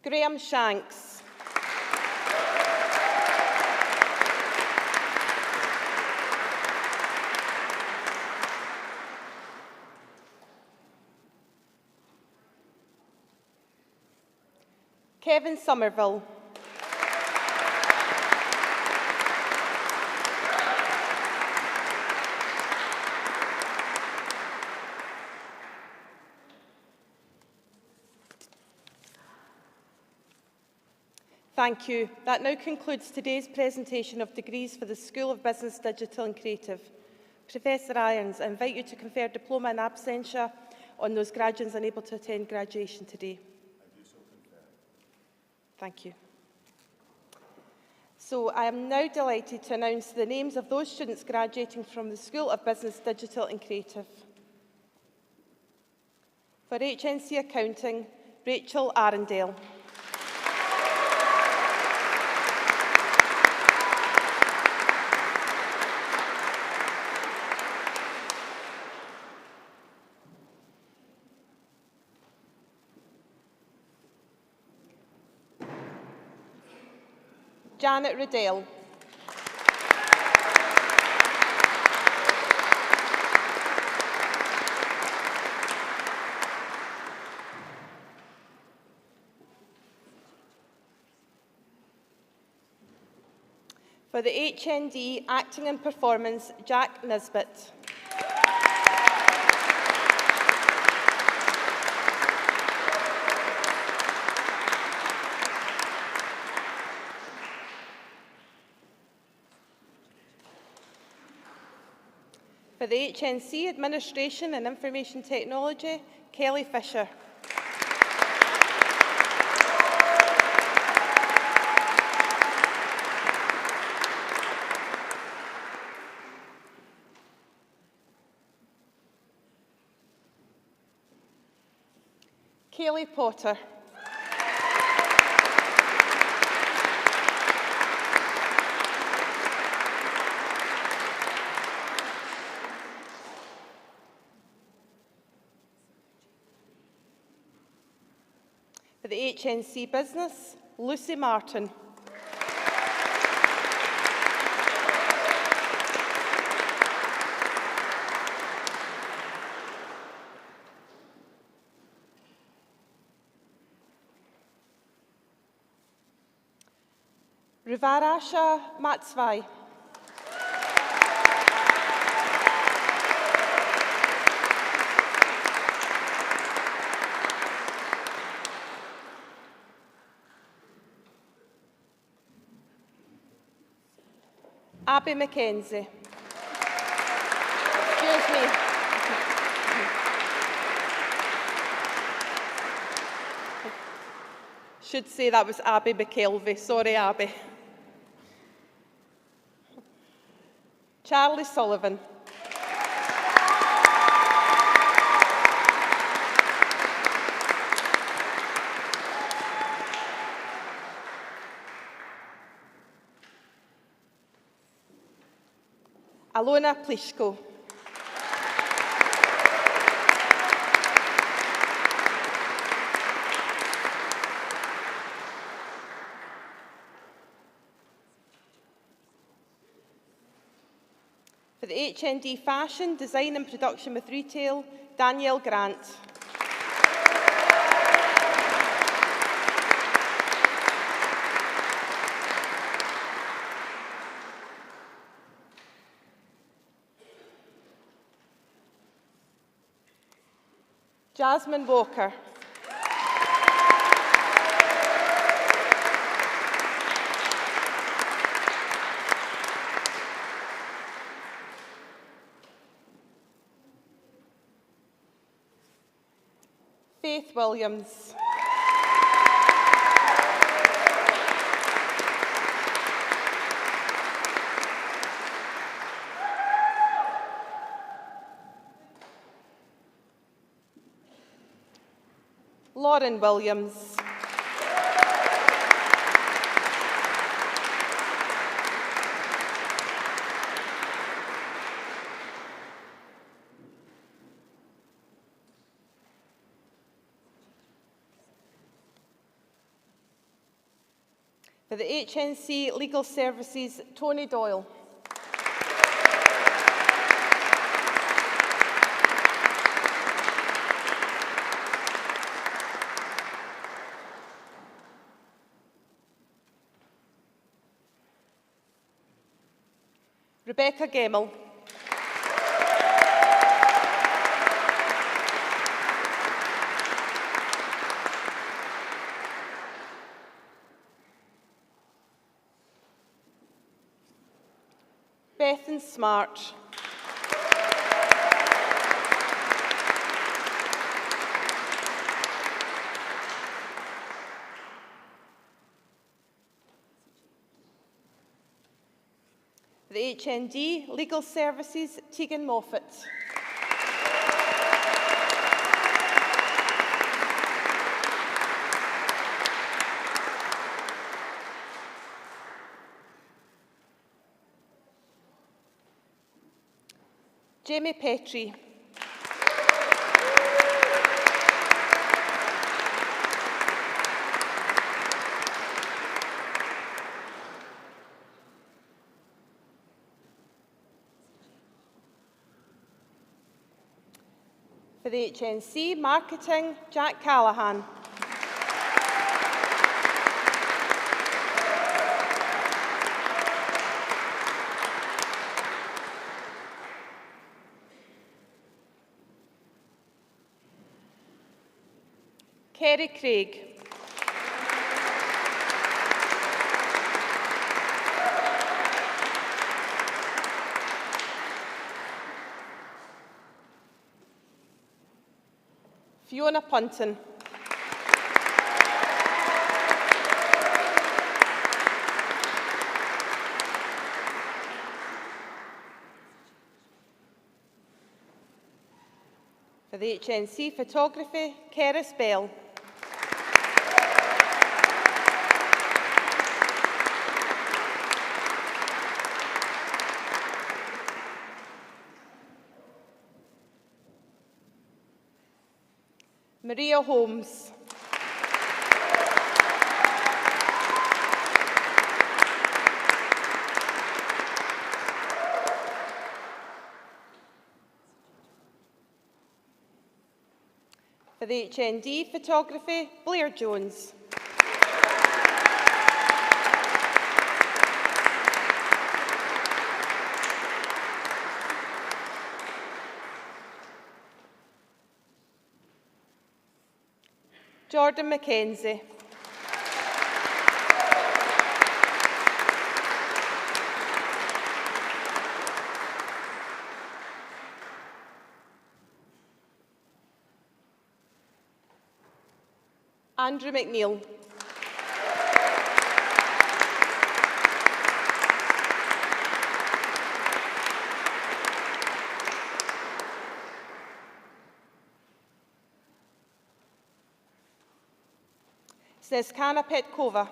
[SPEAKER 9] Graham Shanks. Kevin Somerville.
[SPEAKER 10] Thank you. That now concludes today's presentation of degrees for the School of Business, Digital and Creative. Professor Irons, I invite you to confer diploma in absentia on those graduates unable to attend graduation today.
[SPEAKER 11] I do so confer.
[SPEAKER 10] Thank you. So I am now delighted to announce the names of those students graduating from the School of Business, Digital and Creative. For HNC Accounting, Rachel Arundale. Janet Riddell. For the HND Acting and Performance, Jack Nisbet. For the HNC Administration and Information Technology, Kelly Fisher. Kaylee Potter. For the HNC Business, Lucy Martin. Rivarasha Matsvai. Abby Mackenzie. Excuse me. Should say that was Abby McKelvey. Sorry, Abby. Charlie Sullivan. Alona Pliszko. For the HND Fashion, Design and Production with Retail, Danielle Grant. Jasmine Walker. Faith Williams. Lauren Williams. For the HNC Legal Services, Tony Doyle. Rebecca Gemmell. Bethan Smart. For the HND Legal Services, Tegan Moffat. Jamie Petrie. For the HNC Marketing, Jack Callahan. Kerry Craig. Fiona Punton. For the HNC Photography, Keris Bell. Maria Holmes. For the HND Photography, Blair Jones. Jordan Mackenzie. Andrew McNeill. Snezkana Petkova.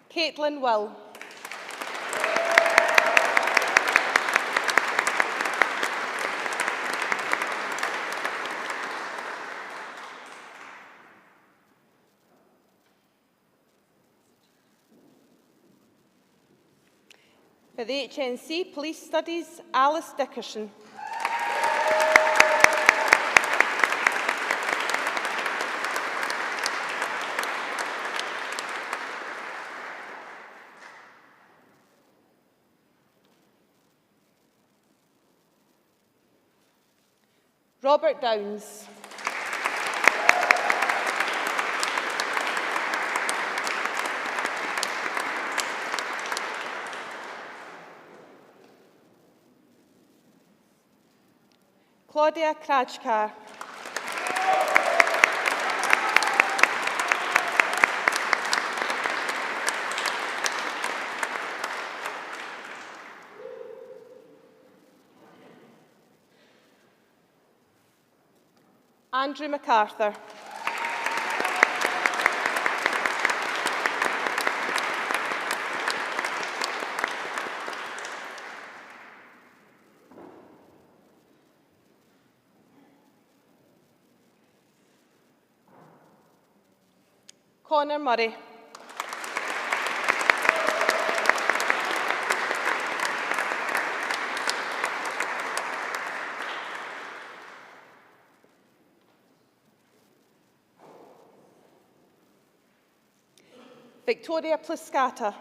[SPEAKER 10] Caitlin Will. For the HNC Police Studies, Alice Dickerson. Robert Downs. Claudia Krajkar. Andrew MacArthur. Conor Murray. Victoria Pliscata.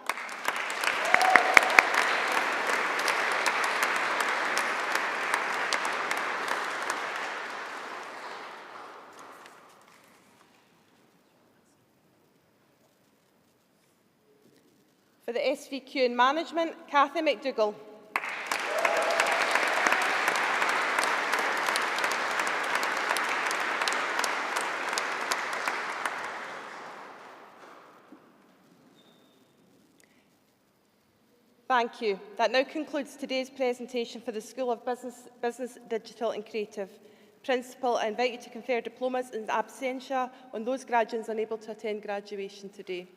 [SPEAKER 10] For the SVQ in Management, Cathy McDougall. Thank you. That now concludes today's presentation for the School of Business, Digital and Creative. Principal, I invite you to confer diplomas in absentia on those graduates unable to attend graduation today.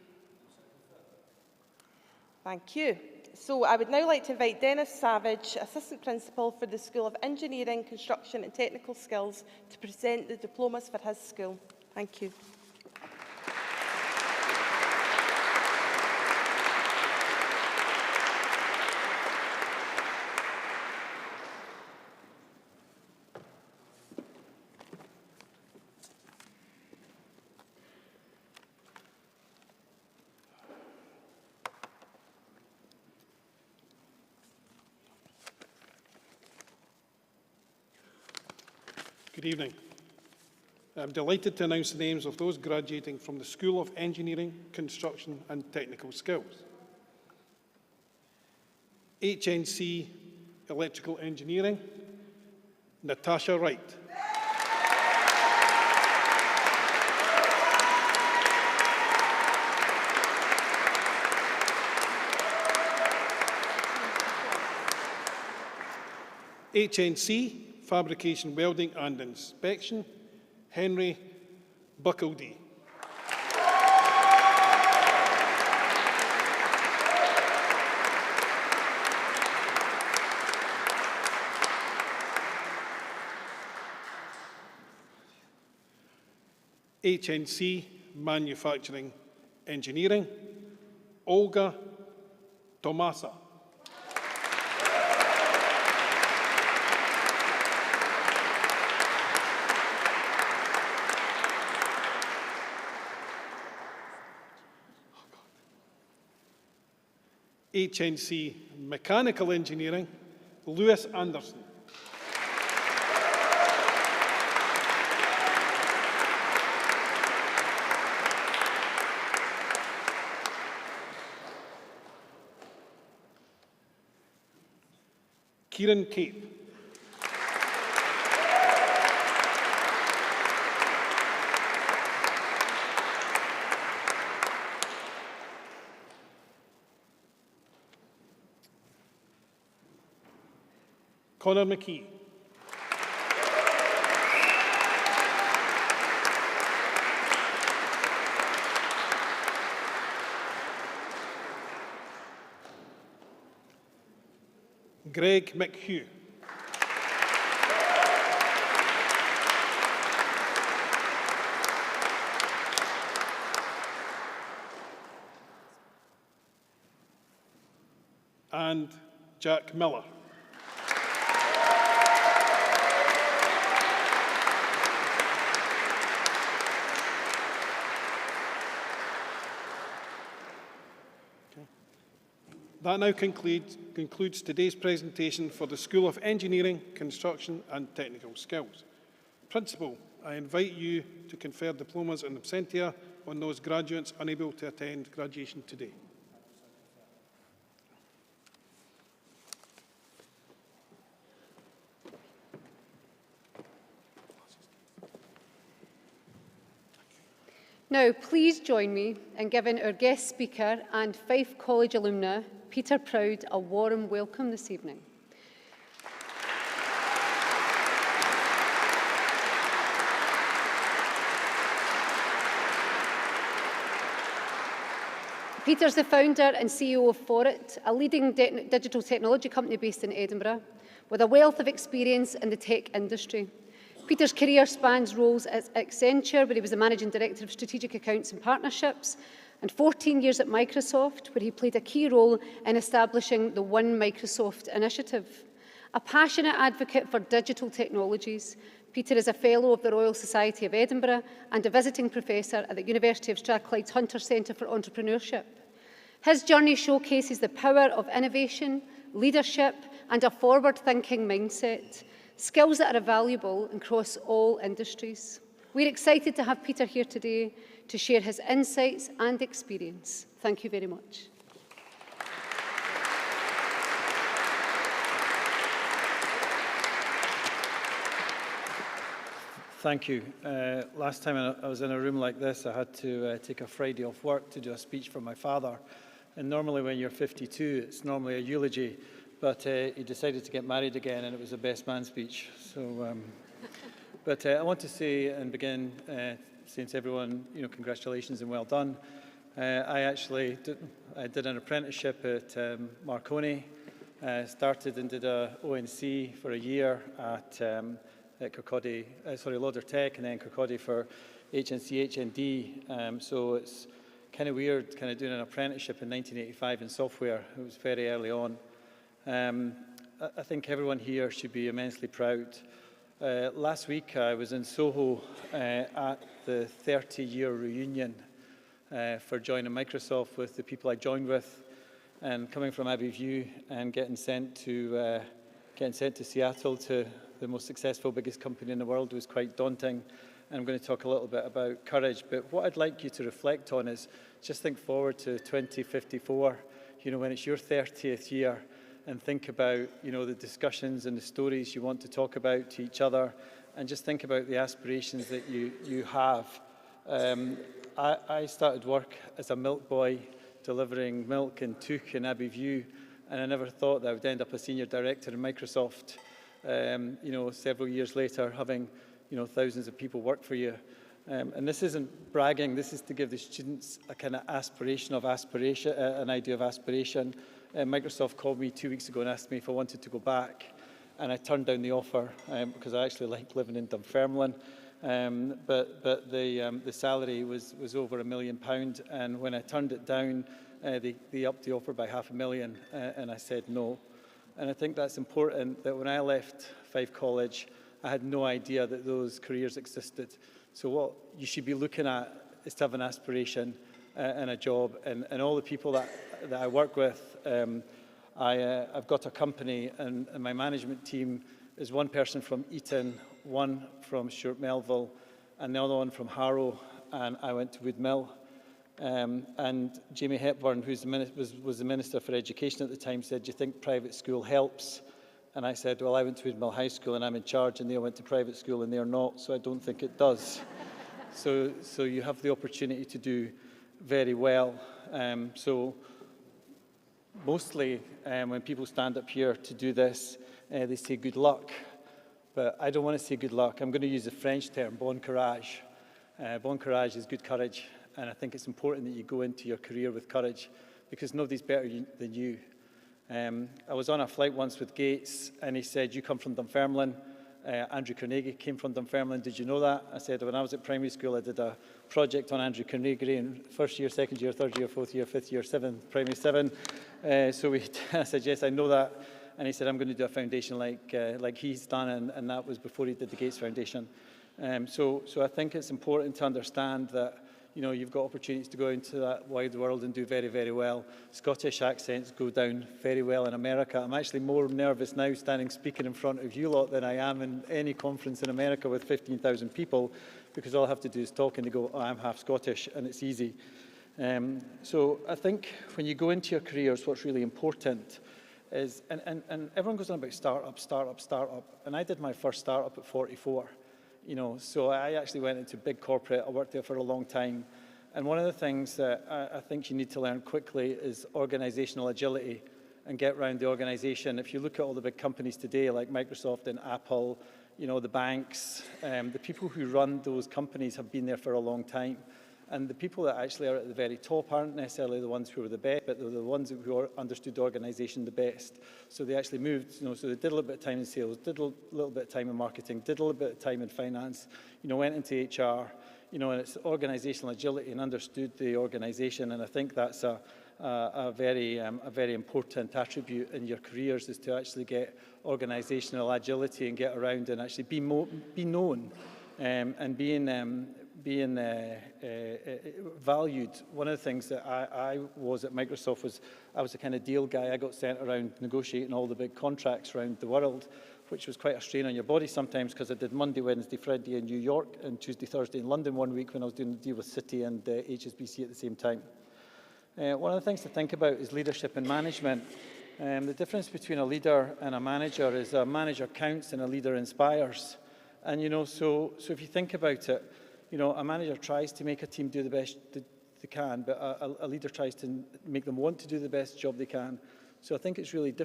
[SPEAKER 10] Thank you. So I would now like to invite Dennis Savage, Assistant Principal for the School of Engineering, Construction and Technical Skills, to present the diplomas for his school. Thank you.
[SPEAKER 5] Good evening. I'm delighted to announce the names of those graduating from the School of Engineering, Construction and Technical Skills. HNC Electrical Engineering, Natasha Wright. HNC Fabrication, Welding and Inspection, Henry Buckledy. HNC Manufacturing Engineering, Olga Tomasa. HNC Mechanical Engineering, Lewis Anderson. Kieran Cape. Conor McKee. Greg McHugh. And Jack Miller. That now concludes today's presentation for the School of Engineering, Construction and Technical Skills. Principal, I invite you to confer diplomas in absentia on those graduates unable to attend graduation today.
[SPEAKER 6] Now, please join me in giving our guest speaker and Fife College alumna, Peter Proud, a warm welcome this evening. Peter's the founder and CEO of Forit, a leading digital technology company based in Edinburgh, with a wealth of experience in the tech industry. Peter's career spans roles at Accenture, where he was the Managing Director of Strategic Accounts and Partnerships, and 14 years at Microsoft, where he played a key role in establishing the One Microsoft initiative. A passionate advocate for digital technologies, Peter is a Fellow of the Royal Society of Edinburgh and a visiting professor at the University of Strathclyde's Hunter Centre for Entrepreneurship. His journey showcases the power of innovation, leadership and a forward-thinking mindset, skills that are valuable across all industries. We're excited to have Peter here today to share his insights and experience. Thank you very much.
[SPEAKER 8] Thank you. Last time I was in a room like this, I had to take a Friday off work to do a speech for my father. And normally when you're 52, it's normally a eulogy, but he decided to get married again, and it was a best man speech. So, but I want to say and begin saying to everyone, congratulations and well done. I did an apprenticeship at Marconi, started and did a ONC for a year at Kirkcaldy, Lauder Tech, and then Kirkcaldy for HNC, HND. So it's kind of weird doing an apprenticeship in 1985 in software. It was very early on. I think everyone here should be immensely proud. Last week I was in Soho at the 30-year reunion for joining Microsoft with the people I joined with, and coming from Abbey View and getting sent to Seattle to the most successful, biggest company in the world was quite daunting. And I'm going to talk a little bit about courage. But what I'd like you to reflect on is just think forward to 2054, when it's your 30th year, and think about, the discussions and the stories you want to talk about to each other, and just think about the aspirations that you have. I started work as a milk boy, delivering milk and took in Abbey View, and I never thought that I would end up a senior director in Microsoft. Several years later, having thousands of people work for you. And this isn't bragging, this is to give the students a kind of an idea of aspiration. Microsoft called me 2 weeks ago and asked me if I wanted to go back, and I turned down the offer because I actually like living in Dunfermline. But the salary was over £1 million, and when I turned it down, they upped the offer by £500,000, and I said no. And I think that's important, that when I left Fife College, I had no idea that those careers existed. So what you should be looking at is to have an aspiration and a job. And all the people that I work with, I've got a company, and my management team is one person from Eton, one from Stuart Melville, and the other one from Harrow, and I went to Woodmill. And Jamie Hepburn, who was the Minister for Education at the time, said, "Do you think private school helps?" And I said, "Well, I went to Woodmill High School and I'm in charge, and they went to private school and they're not, so I don't think it does." So you have the opportunity to do very well. So mostly when people stand up here to do this, they say good luck. But I don't want to say good luck. I'm going to use the French term, bon courage. Bon courage is good courage. And I think it's important that you go into your career with courage, because nobody's better than you. I was on a flight once with Gates, and he said, "You come from Dunfermline. Andrew Carnegie came from Dunfermline. Did you know that?" I said, "When I was at primary school, I did a project on Andrew Carnegie in first year, second year, third year, fourth year, fifth year, primary seven." I said, "Yes, I know that." And he said, "I'm going to do a foundation like he's done," and that was before he did the Gates Foundation. So I think it's important to understand that you've got opportunities to go into that wide world and do very, very well. Scottish accents go down very well in America. I'm actually more nervous now speaking in front of you lot than I am in any conference in America with 15,000 people, because all I have to do is talk and they go, "Oh, I'm half Scottish," and it's easy. So I think when you go into your careers, what's really important is, and everyone goes on about startup, and I did my first startup at 44. So I actually went into big corporate. I worked there for a long time. And one of the things that I think you need to learn quickly is organizational agility, and get around the organization. If you look at all the big companies today, like Microsoft and Apple, the banks, the people who run those companies have been there for a long time. And the people that actually are at the very top aren't necessarily the ones who are the best, but they're the ones who understood the organization the best. So they actually moved, so they did a little bit of time in sales, did a little bit of time in marketing, did a little bit of time in finance, went into HR, and it's organizational agility and understood the organization. And I think that's a a very important attribute in your careers, is to actually get organisational agility and get around and actually be known, and being valued. One of the things that I was at Microsoft was I was the kind of deal guy. I got sent around negotiating all the big contracts around the world, which was quite a strain on your body sometimes, because I did Monday, Wednesday, Friday in New York and Tuesday, Thursday in London one week when I was doing the deal with Citi and HSBC at the same time. One of the things to think about is leadership and management. The difference between a leader and a manager is a manager counts and a leader inspires. And, you know, so if you think about it, you know, a manager tries to make a team do the best they can, but a leader tries to make them want to do the best job they can. So I think it's really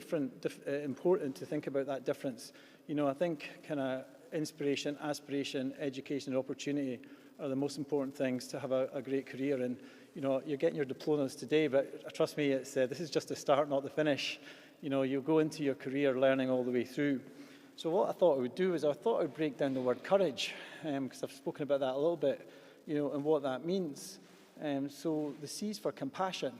[SPEAKER 8] important to think about that difference. You know, I think kind of inspiration, aspiration, education and opportunity are the most important things to have a great career. And, you know, you're getting your diplomas today, but trust me, it's, this is just the start, not the finish. You know, you'll go into your career learning all the way through. So what I thought I would do is I thought I would break down the word courage, because I've spoken about that a little bit, you know, and what that means. So the C is for compassion.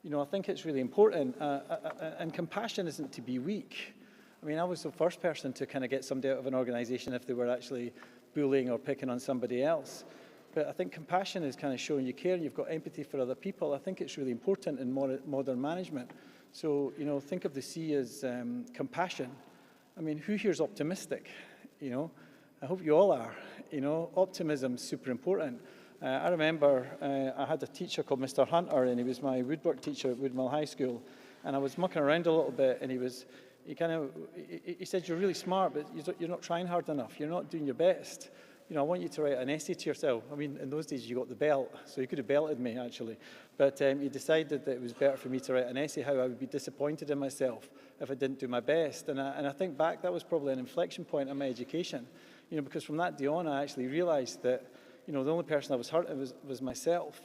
[SPEAKER 8] You know, I think it's really important, and compassion isn't to be weak. I mean, I was the first person to kind of get somebody out of an organisation if they were actually bullying or picking on somebody else. But I think compassion is kind of showing you care and you've got empathy for other people. I think it's really important in modern management. So, you know, think of the C as compassion. I mean, who here is optimistic? You know, I hope you all are. You know, optimism is super important. I remember I had a teacher called Mr. Hunter, and he was my woodwork teacher at Woodmill High School. And I was mucking around a little bit, and he said, "You're really smart, but you're not trying hard enough. You're not doing your best. You know, I want you to write an essay to yourself." I mean, in those days, you got the belt, so he could have belted me, actually. But he decided that it was better for me to write an essay, how I would be disappointed in myself if I didn't do my best. And I think back, that was probably an inflection point in my education, you know, because from that day on, I actually realised that, you know, the only person I was hurting was myself.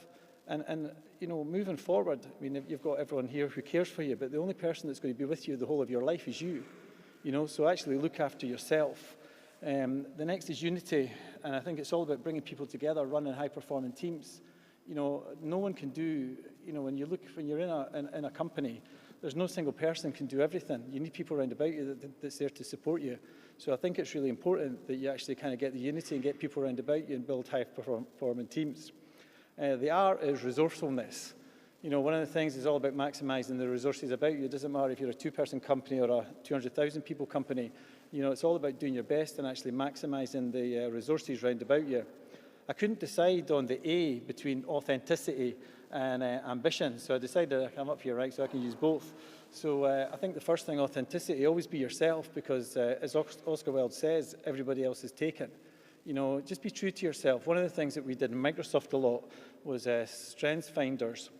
[SPEAKER 8] And you know, moving forward, I mean, you've got everyone here who cares for you, but the only person that's going to be with you the whole of your life is you. You know, so actually look after yourself. The next is unity, and I think it's all about bringing people together, running high-performing teams. You know, no one can do, you know, when you're in a company, there's no single person can do everything. You need people around about you that's there to support you. So I think it's really important that you actually kind of get the unity and get people around about you and build high-performing teams. The R is resourcefulness. You know, one of the things is all about maximising the resources about you. It doesn't matter if you're a 2-person company or a 200,000 people company. You know, it's all about doing your best and actually maximising the resources round about you. I couldn't decide on the A between authenticity and ambition, so I decided I'd come up here, right, so I can use both. So I think the first thing, authenticity, always be yourself, because as Oscar Wilde says, everybody else is taken. You know, just be true to yourself. One of the things that we did in Microsoft a lot was strengths finders.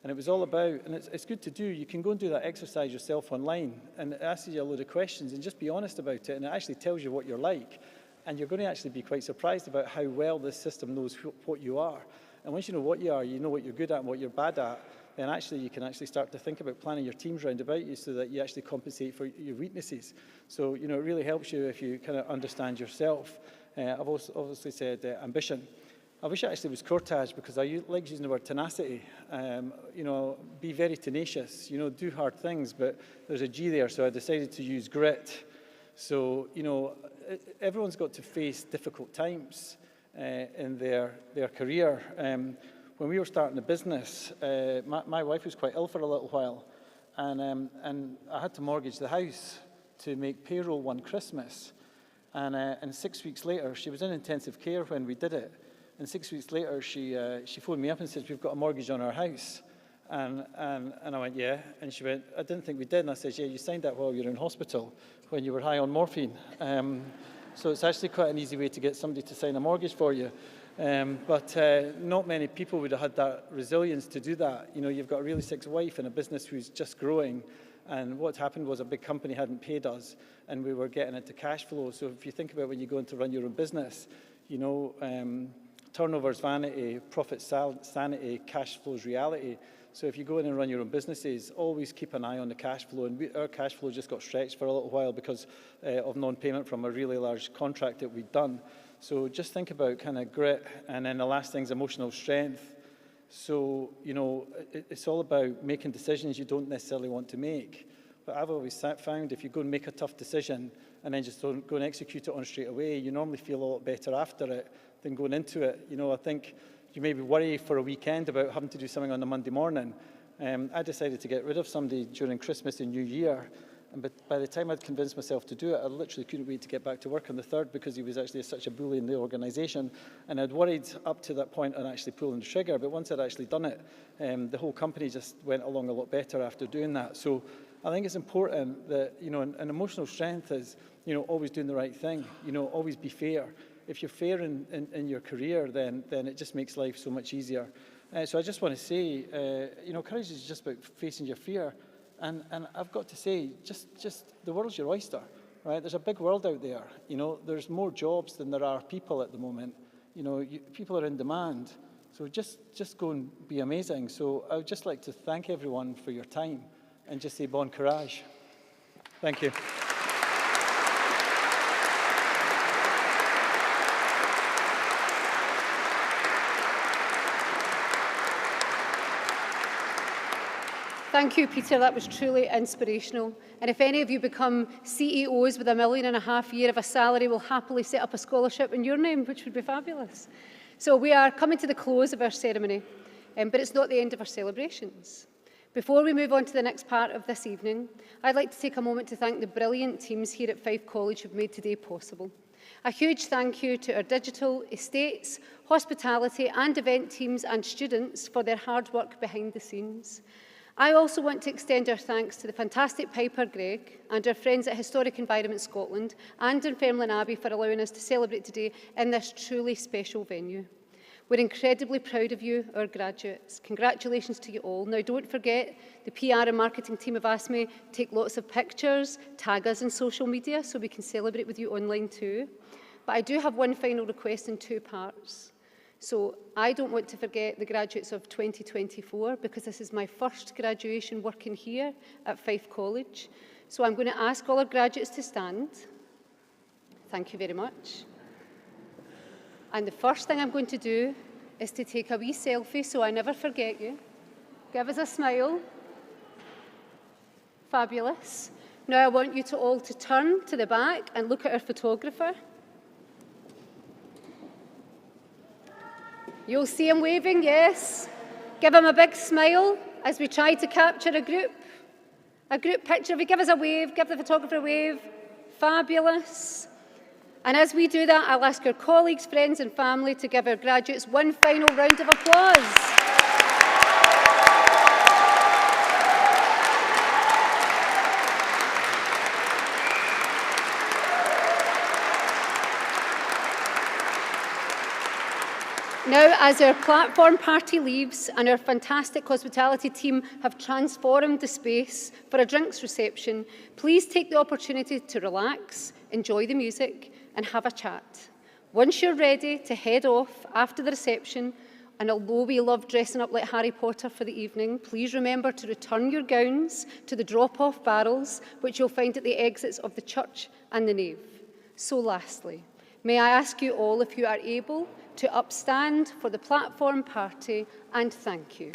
[SPEAKER 8] And it was all about, and it's good to do, you can go and do that exercise yourself online, and it asks you a load of questions, and just be honest about it, and it actually tells you what you're like. And you're going to actually be quite surprised about how well this system knows what you are. And once you know what you are, you know what you're good at and what you're bad at, then actually you can actually start to think about planning your teams around about you so that you actually compensate for your weaknesses. So, you know, it really helps you if you kind of understand yourself. I've also obviously said ambition. I wish it actually was courage, because I like using the word tenacity. You know, be very tenacious, you know, do hard things, but there's a G there, so I decided to use grit. So, you know, everyone's got to face difficult times in their career. When we were starting the business, my wife was quite ill for a little while, and I had to mortgage the house to make payroll one Christmas. And 6 weeks later, she was in intensive care when we did it. And 6 weeks later, she phoned me up and said, "We've got a mortgage on our house." And I went, "Yeah." And she went, "I didn't think we did." And I said, "Yeah, you signed that while you were in hospital, when you were high on morphine." So it's actually quite an easy way to get somebody to sign a mortgage for you. But not many people would have had that resilience to do that. You know, you've got a really sick wife in a business who's just growing. And what happened was a big company hadn't paid us, and we were getting into cash flow. So if you think about when you go in to run your own business, you know, turnover's vanity, profit's sanity, cash flow's reality. So if you go in and run your own businesses, always keep an eye on the cash flow. And our cash flow just got stretched for a little while because of non-payment from a really large contract that we'd done. So just think about kind of grit. And then the last thing's emotional strength.
[SPEAKER 11] So, you know, it's all about making decisions you don't necessarily want to make. But I've always found if you go and make a tough decision and then just don't go and execute it on straight away, you normally feel a lot better after it than going into it. You know, I think you maybe worry for a weekend about having to do something on a Monday morning. I decided to get rid of somebody during Christmas and New Year. And by the time I'd convinced myself to do it, I literally couldn't wait to get back to work on the 3rd because he was actually such a bully in the organisation. And I'd worried up to that point on actually pulling the trigger. But once I'd actually done it, the whole company just went along a lot better after doing that. So I think it's important that, you know, an emotional strength is, you know, always doing the right thing, you know, always be fair. If you're fair in your career, then it just makes life so much easier. So I just want to say, you know, courage is just about facing your fear. And I've got to say, just the world's your oyster, right? There's a big world out there. You know, there's more jobs than there are people at the moment. You know, people are in demand. So just go and be amazing. So I would just like to thank everyone for your time and just say bon courage. Thank you.
[SPEAKER 6] Thank you, Peter. That was truly inspirational. And if any of you become CEOs with $1.5 million a year of a salary, we'll happily set up a scholarship in your name, which would be fabulous. So we are coming to the close of our ceremony, but it's not the end of our celebrations. Before we move on to the next part of this evening, I'd like to take a moment to thank the brilliant teams here at Fife College who've made today possible. A huge thank you to our digital, estates, hospitality and event teams and students for their hard work behind the scenes. I also want to extend our thanks to the fantastic Piper Greg and our friends at Historic Environment Scotland and Dunfermline Abbey for allowing us to celebrate today in this truly special venue. We're incredibly proud of you, our graduates. Congratulations to you all. Now, don't forget, the PR and marketing team have asked me to take lots of pictures, tag us in social media so we can celebrate with you online too. But I do have one final request in 2 parts. So I don't want to forget the graduates of 2024 because this is my first graduation working here at Fife College. So I'm going to ask all our graduates to stand. Thank you very much. And the first thing I'm going to do is to take a wee selfie so I never forget you. Give us a smile. Fabulous. Now I want you to all to turn to the back and look at our photographer. You'll see him waving, yes. Give him a big smile as we try to capture a group picture. If you give us a wave, give the photographer a wave. Fabulous. And as we do that, I'll ask our colleagues, friends and family to give our graduates one final round of applause. Now, as our platform party leaves and our fantastic hospitality team have transformed the space for a drinks reception, please take the opportunity to relax, enjoy the music and have a chat. Once you're ready to head off after the reception, and although we love dressing up like Harry Potter for the evening, please remember to return your gowns to the drop-off barrels, which you'll find at the exits of the church and the nave. So lastly, may I ask you all if you are able to upstand for the platform party, and thank you.